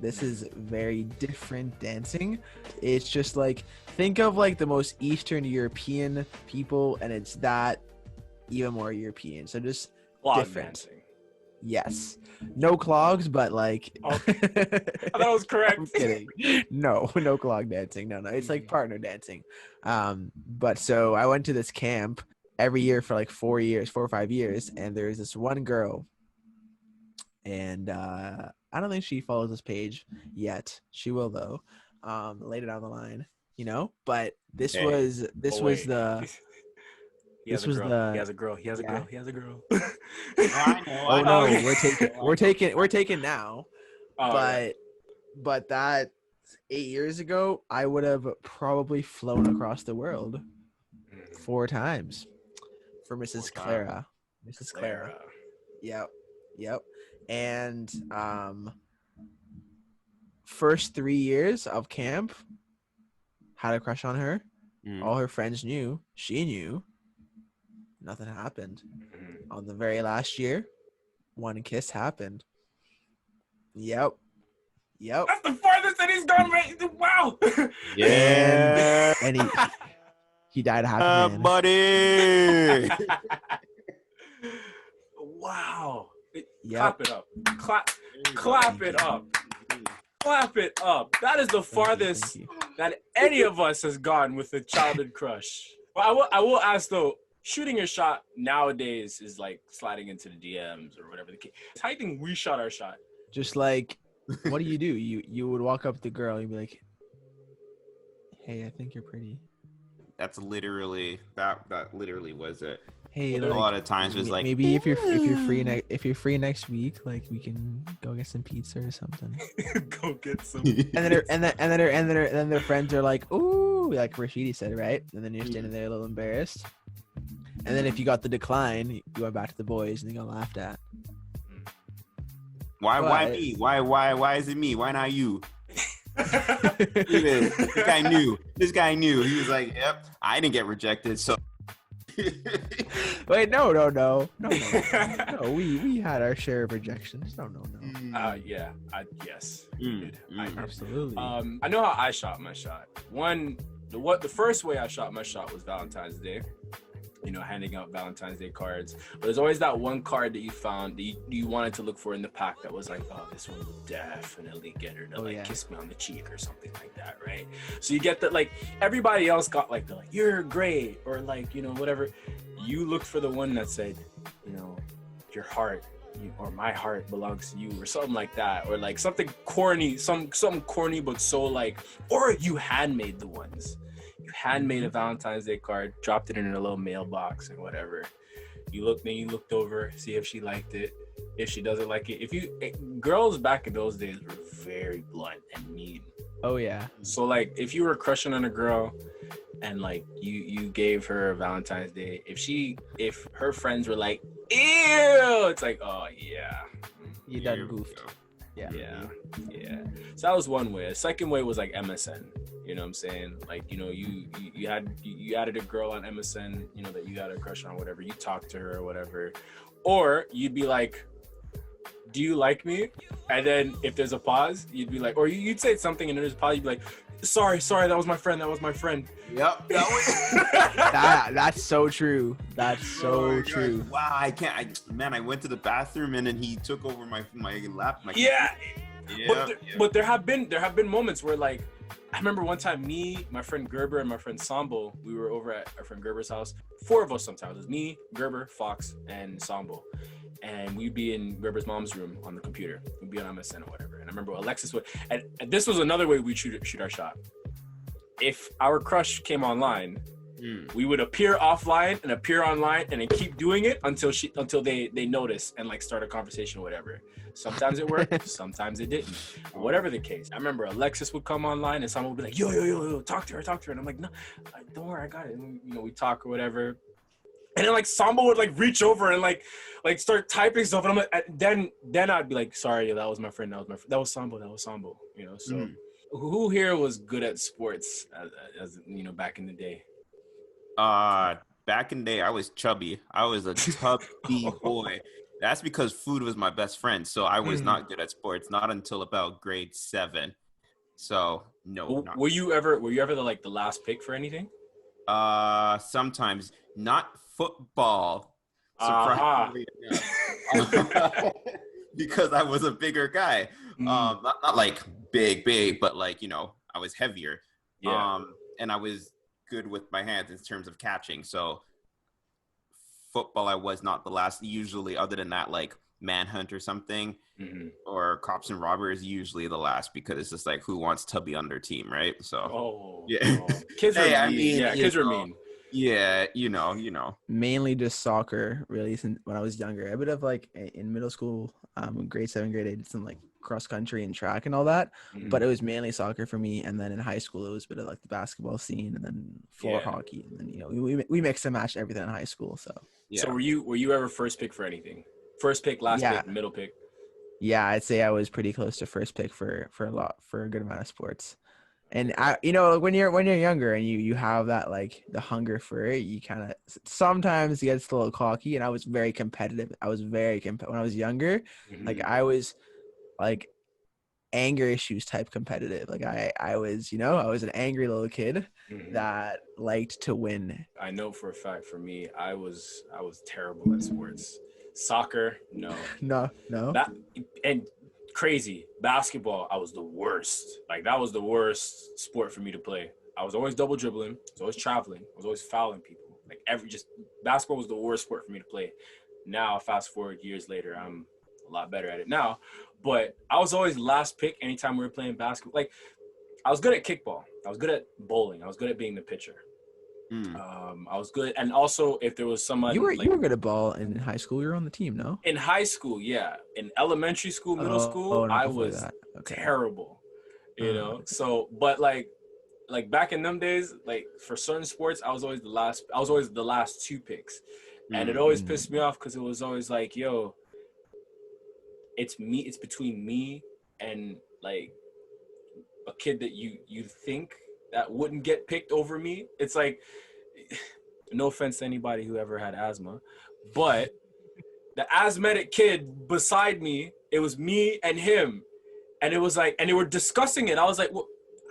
C: This is very different dancing. It's just like, think of like the most Eastern European people, and it's that even more European. So just
B: clog
C: different.
B: dancing.
C: Yes. No clogs, but like.
B: Oh, I thought I was correct.
C: I'm kidding. No clog dancing. No. It's like partner dancing. But so I went to this camp every year for like 4 or 5 years, and there's this one girl, and I don't think she follows this page yet. She will though, later down the line, but this was the
B: He has a girl.
C: I know. We're taking now. But that 8 years ago, I would have probably flown across the world 4 times for Mrs. Clara. Mrs. Clara. Yep. And first 3 years of camp, had a crush on her. All her friends knew. She knew. Nothing happened. On the very last year, one kiss happened. Yep.
B: That's the farthest that he's gone. Wow.
A: Yeah.
C: And he died a happy man.
A: Buddy.
B: Wow.
C: Yep.
B: Clap it up. Clap it up. Clap it up. That is the farthest that any of us has gone with a childhood crush. Well, I will ask though, shooting your shot nowadays is like sliding into the DMs or whatever the case. How do you think we shot our shot?
C: Just like, what do? You would walk up to the girl and be like, Hey, I think you're pretty.
A: That's literally that literally was it.
C: Hey,
B: Well,
A: A
C: like
A: lot of times it was like
C: maybe if you're free next week, like we can go get some pizza or something.
B: Go get some.
C: And then their friends are like, ooh, like Rashidi said, right? And then you're standing there a little embarrassed. And then if you got the decline, you went back to the boys and they got laughed at.
A: why
C: But-
A: me? Why is it me? Why not you? This guy knew. He was like, yep, I didn't get rejected, so
C: Wait, no. No, we had our share of rejections. No.
B: Yeah, yes.
C: Absolutely.
B: I know how I shot my shot. The first way I shot my shot was Valentine's Day. You know, handing out Valentine's Day cards. But there's always that one card that you found that you wanted to look for in the pack that was like, oh, this one will definitely get her to kiss me on the cheek or something like that, right? So you get that, like, everybody else got like the you're great or like, you know, whatever. You looked for the one that said, you know, your heart or my heart belongs to you or something like that, or like something corny, something corny but so like, or you handmade the ones. You handmade a Valentine's Day card, dropped it in a little mailbox and whatever. You looked over, see if she liked it. If she doesn't like it, girls back in those days were very blunt and mean.
C: Oh yeah.
B: So like, if you were crushing on a girl and like you gave her a Valentine's Day, if her friends were like, ew, it's like, oh yeah,
C: You done goofed. Yeah.
B: So that was one way. The second way was like MSN. You know what I'm saying? Like, you know, you added a girl on MSN, you know, that you had a crush on, whatever. You talked to her or whatever. Or you'd be like, do you like me? And then if there's a pause, you'd be like, or you'd say something and there's a pause, you'd be like, sorry, that was my friend.
A: Yep.
C: That's so true. That's so true.
A: God. Wow, I went to the bathroom and then he took over my lap.
B: Yeah.
A: Yeah.
B: But there have been moments where like, I remember one time me, my friend Gerber, and my friend Sambo, we were over at our friend Gerber's house. 4 of us sometimes. It was me, Gerber, Fox, and Sambo. And we'd be in Gerber's mom's room on the computer. We'd be on MSN or whatever. And I remember Alexis would, and this was another way we'd shoot our shot. If our crush came online, we would appear offline and appear online and then keep doing it until they notice and like start a conversation or whatever. Sometimes it worked, sometimes it didn't. Whatever the case. I remember Alexis would come online and someone would be like, yo, talk to her. And I'm like, no, don't worry, I got it. And, you know, we talk or whatever. And then like Sambo would like reach over and like start typing stuff. And I'm like, then I'd be like, sorry, that was my friend. That was Sambo. You know, so who here was good at sports as you know, back in the day?
A: Back in the day, I was chubby. I was a chubby boy. That's because food was my best friend. So I was not good at sports, not until about grade 7. So no.
B: Were you ever the last pick for anything?
A: Sometimes, not football. Surprisingly enough. Because I was a bigger guy. Not like big, but like, you know, I was heavier.
B: Yeah.
A: And I was good with my hands in terms of catching. So football, I was not the last. Usually, other than that, like manhunt or something, or cops and robbers, usually the last, because it's just like, who wants to be on their team, right? So
B: Kids are mean. Kids are mean.
A: Yeah, you know.
C: Mainly just soccer, really, since when I was younger. A bit of like in middle school, grade 7, grade 8, I did some like cross country and track and all that. But it was mainly soccer for me. And then in high school, it was a bit of like the basketball scene and then floor hockey. And then, you know, we mixed and matched everything in high school. So
B: So were you ever first pick for anything? First pick, last pick, middle pick?
C: Yeah, I'd say I was pretty close to first pick for a good amount of sports. And I, you know, when you're younger and you have that like the hunger for it, you kind of sometimes gets a little cocky. And I was very competitive. When I was younger. Like I was like anger issues type competitive. Like I was, you know, I was an angry little kid that liked to win.
B: I know for a fact for me, I was terrible at sports. Soccer, no. And crazy. Basketball, I was the worst. Like that was the worst sport for me to play. I was always double dribbling. I was always traveling. I was always fouling people. Like basketball was the worst sport for me to play. Now, fast forward years later, I'm a lot better at it now. But I was always last pick anytime we were playing basketball. Like I was good at kickball. I was good at bowling. I was good at being the pitcher. I was good, and also if there was someone
C: You were good at ball in high school. You were on the team, no?
B: in high school, yeah. In elementary school, middle school,
C: not
B: I
C: before
B: was
C: that. Okay.
B: terrible. You know, so but like back in them days, like for certain sports, I was always the last two picks, and it always pissed me off because it was always like, yo, it's between me and like a kid that you think that wouldn't get picked over me. It's like, no offense to anybody who ever had asthma, but the asthmatic kid beside me, it was me and him, and it was like, and they were discussing it. I was like, well,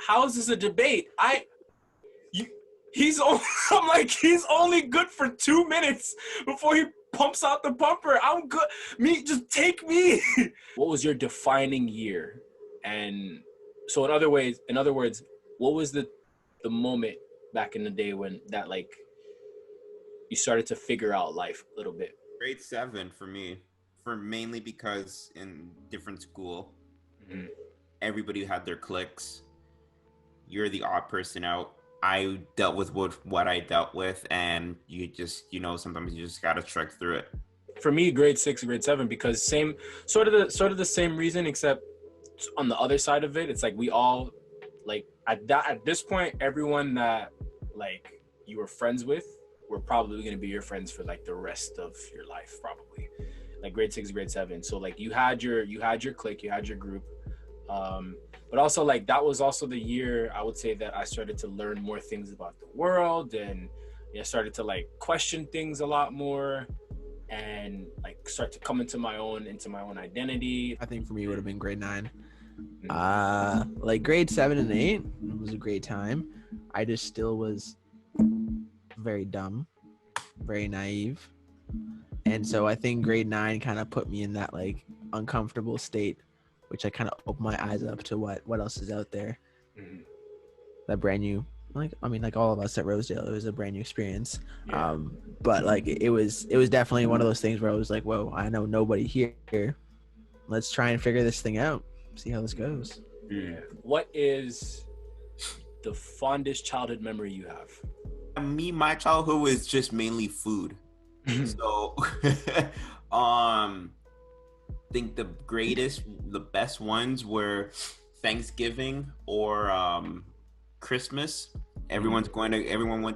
B: how is this a debate? He's only, I'm like, he's only good for 2 minutes before he pumps out the pumper. I'm good. Just take me. What was your defining year? And so in other words, what was the moment back in the day when that like you started to figure out life a little bit?
A: Grade 7 for me, mainly because in different school, everybody had their cliques. You're the odd person out. I dealt with what I dealt with, and you just, sometimes you just gotta trek through it.
B: For me, grade 6, grade 7, because sort of the same reason, except on the other side of it, it's like we all like at this point, everyone that like you were friends with were probably going to be your friends for like the rest of your life, probably. Like grade 6, grade 7. So like you had your clique, you had your group, but also like that was also the year I would say that I started to learn more things about the world, and started to like question things a lot more, and like start to come into my own identity.
C: I think for me it would have been grade 9. Like grade 7 and 8 was a great time. I just still was very dumb, very naive, and so I think grade 9 kind of put me in that like uncomfortable state, which I kind of opened my eyes up to what else is out there. That brand new, like all of us at Rosedale, it was a brand new experience. But like it was definitely one of those things where I was like, whoa, I know nobody here. Let's try and figure this thing out. See how this goes.
B: What is the fondest childhood memory you have?
A: My childhood was just mainly food. So think the best ones were Thanksgiving or Christmas. Everyone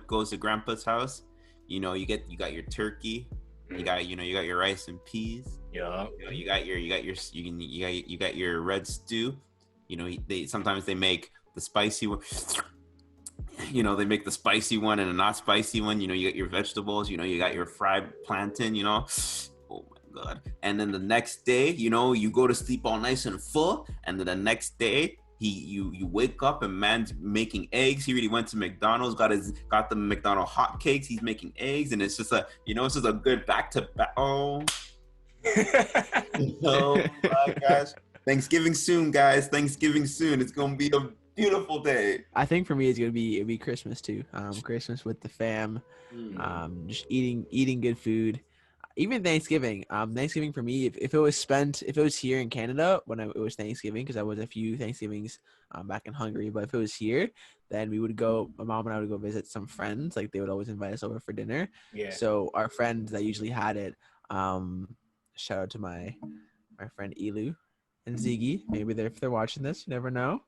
A: goes to grandpa's house. You got your turkey. You got your rice and peas.
B: Yeah.
A: You got your red stew. Sometimes they make the spicy one. They make the spicy one and a not spicy one. You got your vegetables. You got your fried plantain. Oh my God. And then the next day, you go to sleep all nice and full. And then the next day, you wake up and man's making eggs. He really went to McDonald's, got the McDonald's hot cakes. He's making eggs, and it's just a good back to back. Oh my gosh! Thanksgiving soon, guys. Thanksgiving soon. It's gonna be a beautiful day.
C: I think for me it'd be Christmas too. Christmas with the fam. Just eating good food. Even Thanksgiving. Thanksgiving for me, if it was here in Canada when it was Thanksgiving, because I was a few Thanksgivings back in Hungary, but if it was here, then we would go. My mom and I would go visit some friends. Like they would always invite us over for dinner. Yeah. So our friends that usually had it. Shout out to my friend Elu and Ziggy. Maybe if they're watching this, you never know.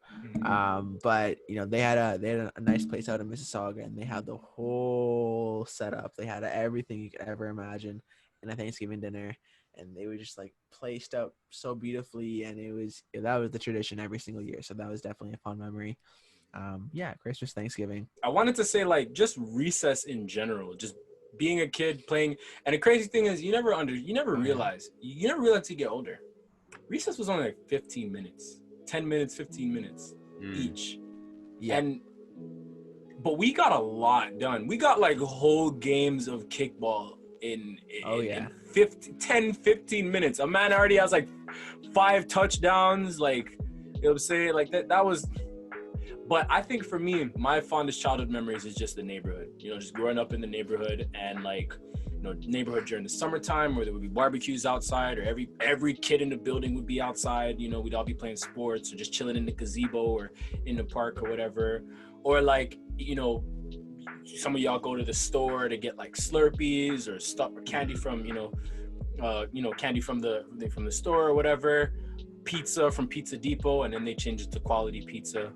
C: But they had a nice place out in Mississauga, and they had the whole setup. They had everything you could ever imagine in a Thanksgiving dinner, and they were just like placed up so beautifully, and that was the tradition every single year. So that was definitely a fun memory. Christmas, Thanksgiving.
B: I wanted to say like just recess in general, just being a kid playing. And the crazy thing is you never realize till you get older. Recess was only like 15 minutes, 10 minutes, 15 minutes each. Yeah. But we got a lot done. We got like whole games of kickball in 10-15 minutes. A man already has like 5 touchdowns, like, you know what I'm saying? Like that was. But I think for me, my fondest childhood memories is just the neighborhood. Just growing up in the neighborhood and like neighborhood during the summertime, where there would be barbecues outside, or every kid in the building would be outside. We'd all be playing sports or just chilling in the gazebo or in the park or whatever. Or like, some of y'all go to the store to get like Slurpees or stuff or candy from, candy from the store or whatever. Pizza from Pizza Depot, and then they change it to Quality Pizza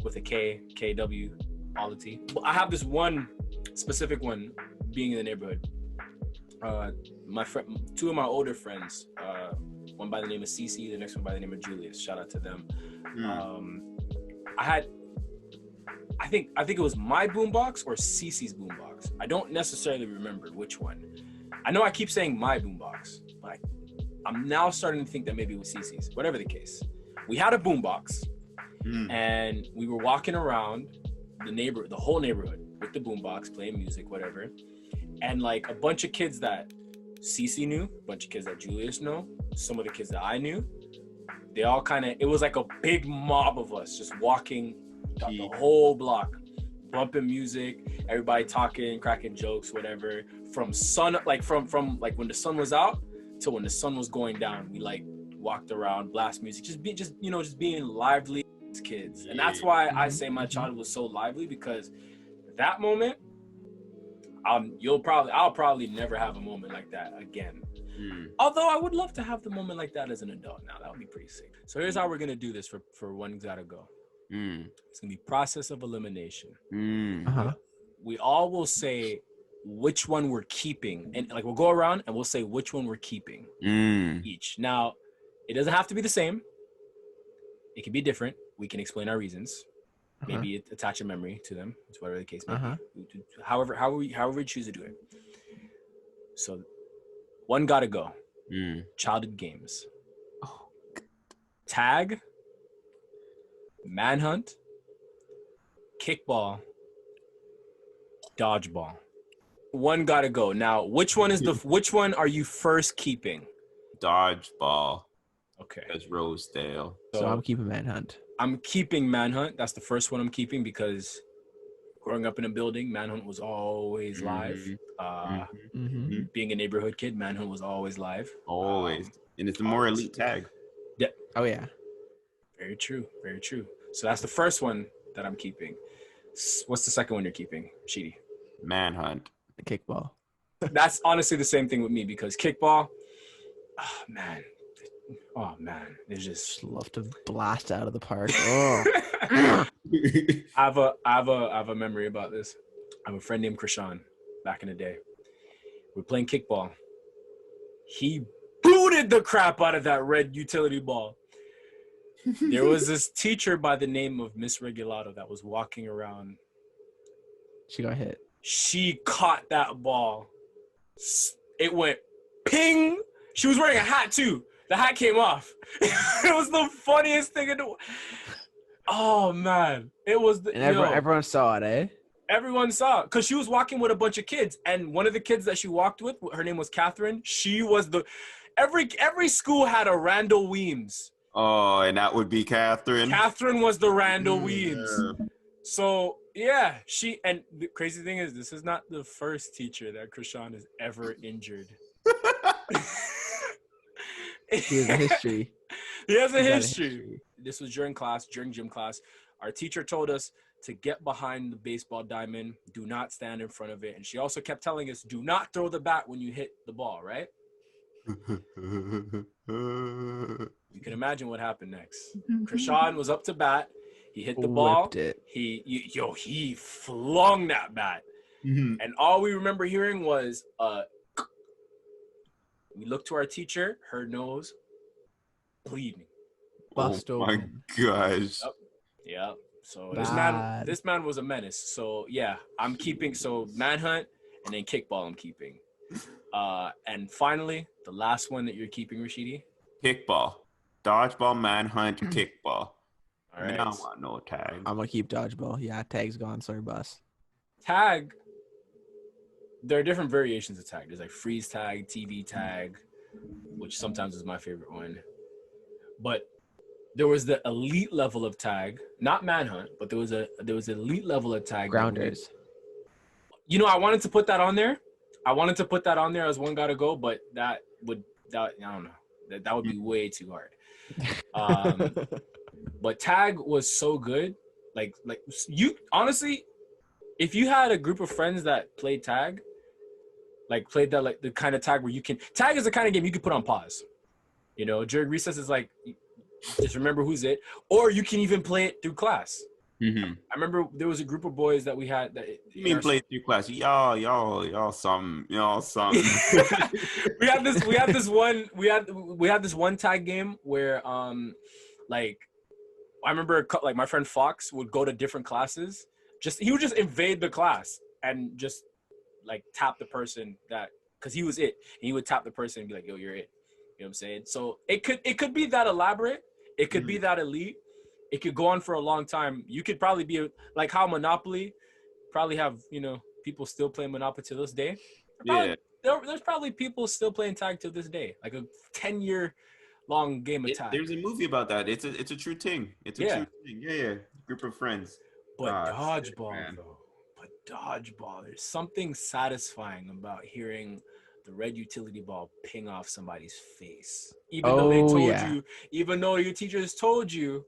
B: with a KW quality. I have this one specific one being in the neighborhood. My friend, two of my older friends, one by the name of Cece, the next one by the name of Julius. Shout out to them. I think it was my boombox or Cece's boombox. I don't necessarily remember which one. I know I keep saying my boombox, but I'm now starting to think that maybe it was Cece's. Whatever the case, we had a boombox, and we were walking around the whole neighborhood with the boombox, playing music, whatever. And like a bunch of kids that Cece knew, a bunch of kids that Julius knew, some of the kids that I knew, they all it was like a big mob of us just walking down the whole block, bumping music, everybody talking, cracking jokes, whatever. From when the sun was out till when the sun was going down, we like walked around, blast music, just being lively as kids. And that's why I say my childhood was so lively, because that moment, I'll probably never have a moment like that again. Although I would love to have the moment like that as an adult now. That would be pretty sick. So here's how we're gonna do this for One Gotta Go. It's gonna be process of elimination. We all will say which one we're keeping, and like we'll go around and we'll say which one we're keeping each. Now, it doesn't have to be the same. It can be different. We can explain our reasons. Maybe attach a memory to them. It's whatever the case may be. However we choose to do it. So, one gotta go. Childhood games. Tag, manhunt, kickball, dodgeball. One gotta go. Now, which one are you first keeping?
A: Dodgeball.
B: Okay.
A: That's Rosedale.
C: So I'm keeping manhunt. I'm
B: keeping manhunt. That's the first one I'm keeping, because growing up in a building, manhunt was always live. Being a neighborhood kid, manhunt was always live.
A: Always. And it's a more elite tag.
B: Yeah.
C: Oh yeah.
B: Very true. Very true. So that's the first one that I'm keeping. What's the second one you're keeping, Sheedy?
A: Manhunt.
C: The kickball.
B: That's honestly the same thing with me, because kickball, oh man, there's just
C: love to blast out of the park.
B: I have a memory about this. I have a friend named Krishan back in the day. We're playing kickball. He booted the crap out of that red utility ball. There was this teacher by the name of Miss Regulado that was walking around.
C: She got hit.
B: She caught that ball. It went ping. She was wearing a hat too. The hat came off. It was the funniest thing in the world. Oh man, it was.
C: Everyone saw it, eh?
B: Everyone saw it, because she was walking with a bunch of kids, and one of the kids that she walked with, her name was Catherine. She was every school had a Randall Weems.
A: Oh, and that would be Catherine.
B: Catherine was the Randall Weems. So yeah, and the crazy thing is, this is not the first teacher that Krishan has ever injured.
C: He has a history.
B: He has a history. This was during gym class. Our teacher told us to get behind the baseball diamond. Do not stand in front of it. And she also kept telling us, do not throw the bat when you hit the ball, right? You can imagine what happened next. Krishan was up to bat. He hit the ball.
C: Whipped it.
B: He flung that bat. And all we remember hearing was, we looked to our teacher, her nose bleeding.
C: Bust
A: oh
C: open.
A: My gosh.
B: Yep. So
C: Bad.
B: this man was a menace. So yeah, I'm keeping manhunt and then kickball I'm keeping. And finally, the last one that you're keeping, Rashidi?
A: Kickball. Dodgeball, manhunt, kickball.
B: All right.
A: I don't want no tag.
C: I'm gonna keep dodgeball. Yeah, tag's gone. Sorry, boss.
B: Tag. There are different variations of tag. There's like freeze tag, TV tag, which sometimes is my favorite one. But there was the elite level of tag, not manhunt, but there was elite level of tag.
C: Grounders.
B: I wanted to put that on there. I wanted to put that on there as one gotta go, but that I don't know. That would be way too hard. But tag was so good. Like you honestly, if you had a group of friends that played tag, like played that like the kind of tag where you can tag is the kind of game you can put on pause. You know, during recess is like just remember who's it, or you can even play it through class.
A: Mm-hmm.
B: I remember there was a group of boys that we had that
A: You mean play through class? Y'all some.
B: we had this one tag game where like I remember like my friend Fox would go to different classes. He would just invade the class and just like tap the person that because he was it, and he would tap the person and be like, "Yo, you're it." You know what I'm saying? So it could be that elaborate. It could be that elite. It could go on for a long time. You could probably be like how Monopoly probably have, you know, people still playing Monopoly to this day. There's probably people still playing tag to this day, like a 10-year long game of tag.
A: There's a movie about that. It's a true thing. It's a true thing. Yeah. Group of friends.
B: But dodgeball, though. But dodgeball, there's something satisfying about hearing the red utility ball ping off somebody's face. Even though they told you, even though your teachers told you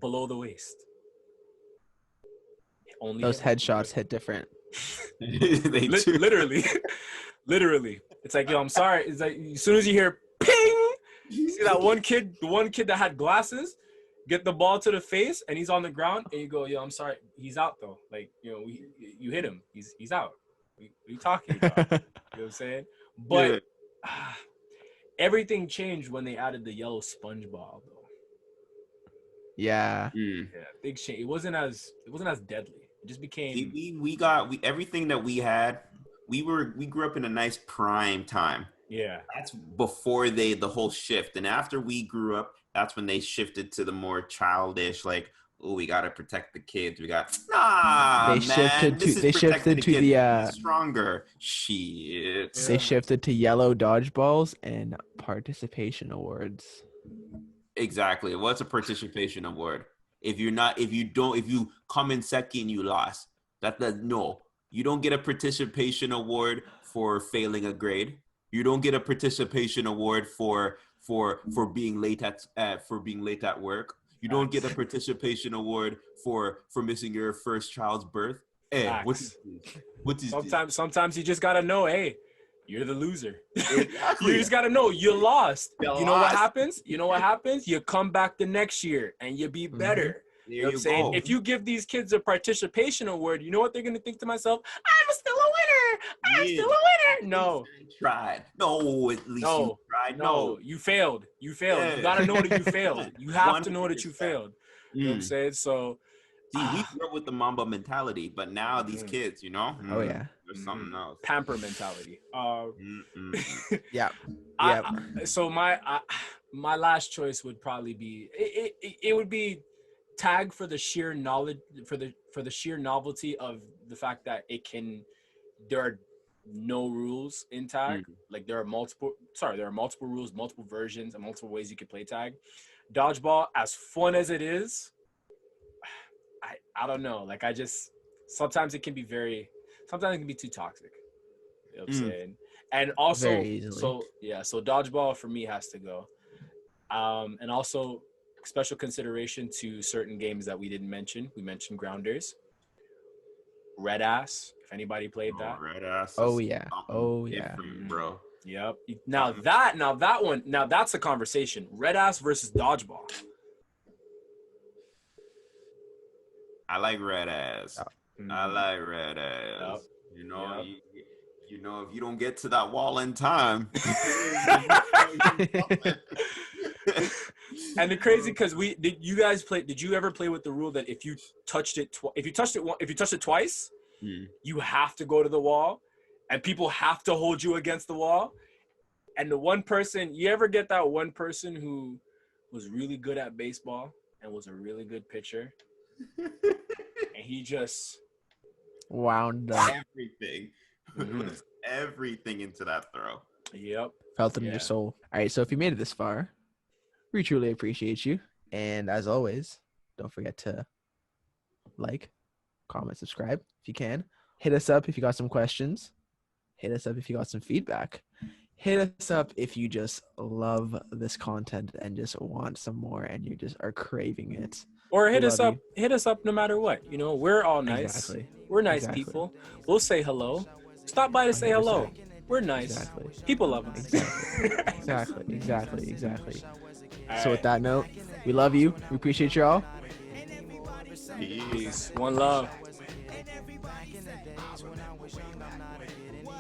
B: below the waist. Only
C: those headshots hit different.
B: Literally. It's like, yo, I'm sorry. It's like as soon as you hear ping, you see that one kid, the one kid that had glasses, get the ball to the face and he's on the ground and you go, yo, I'm sorry, he's out though. Like, you know, you hit him, he's out. What are you talking about? You know what I'm saying? But everything changed when they added the yellow sponge ball though.
C: Yeah.
B: Big change. It wasn't as deadly. It just became
A: we got everything that we had. We grew up in a nice prime time.
B: Yeah.
A: That's before the whole shift. And after we grew up, that's when they shifted to the more childish, like, oh, we gotta protect the kids. We got shifted to the stronger shit.
C: They shifted to yellow dodgeballs and participation awards.
A: Exactly. What's a participation award? If you come in second, you lost. No. You don't get a participation award for failing a grade. You don't get a participation award for being late at work. You don't get a participation award for missing your first child's birth. Hey, what is this?
B: Sometimes you just gotta know, hey, you're the loser. Exactly. You just gotta know you lost. You know what happens? You come back the next year and you be better. You know what I'm saying? If you give these kids a participation award, you know what they're gonna think to myself? I'm still a winner. No.
A: Tried. No, at least you tried.
B: No, you failed. You gotta know that you failed. You have to know that you failed. You know what I'm saying? So
A: see, we grew up with the Mamba mentality, but now these kids, you know? There's something else.
B: Pamper mentality.
C: Yeah.
B: So my last choice would probably be it would be tag for the sheer knowledge for the sheer novelty of the fact that there are no rules in tag. Like there are multiple rules, multiple versions, and multiple ways you can play tag. Dodgeball, as fun as it is, I don't know. Like sometimes it can be too toxic. You know what I'm saying? And also so dodgeball for me has to go. And also special consideration to certain games that we didn't mention. We mentioned Grounders. Red Ass, if anybody played that.
A: Red Ass.
C: Oh yeah,
A: bro.
B: Yep. Now that's a conversation. Red Ass versus Dodgeball.
A: I like Red Ass. I like Red Ass.
B: Yep.
A: You know, you know, if you don't get to that wall in time.
B: And the crazy, because did you ever play with the rule that if you touched it twice, you have to go to the wall, and people have to hold you against the wall? And the one person, you ever get that one person who was really good at baseball and was a really good pitcher, and he just
C: wound up
A: everything into that throw.
B: Yep.
C: Felt it in your soul. All right, so if you made it this far, we truly appreciate you. And as always, don't forget to like, comment, subscribe if you can. Hit us up if you got some questions. Hit us up if you got some feedback. Hit us up if you just love this content and just want some more and you just are craving it.
B: Or hit
C: We
B: us
C: love
B: up. Hit us up no matter what. You know, we're all nice.
C: Exactly.
B: We're nice
C: Exactly.
B: people. We'll say hello. Stop by to say hello.
C: 100%.
B: We're nice.
C: Exactly.
B: People love us.
C: Exactly.
B: All
C: So with
B: right.
C: that note, we love you. We appreciate y'all.
B: Peace. One love.
D: Back in the days when I was young, I'm not a kid anymore.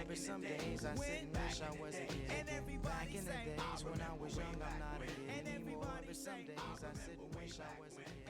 D: But some days I sit and wish I was a kid. Back in the days when I was young, I'm not a kid anymore. But some days I sit and wish I was a kid.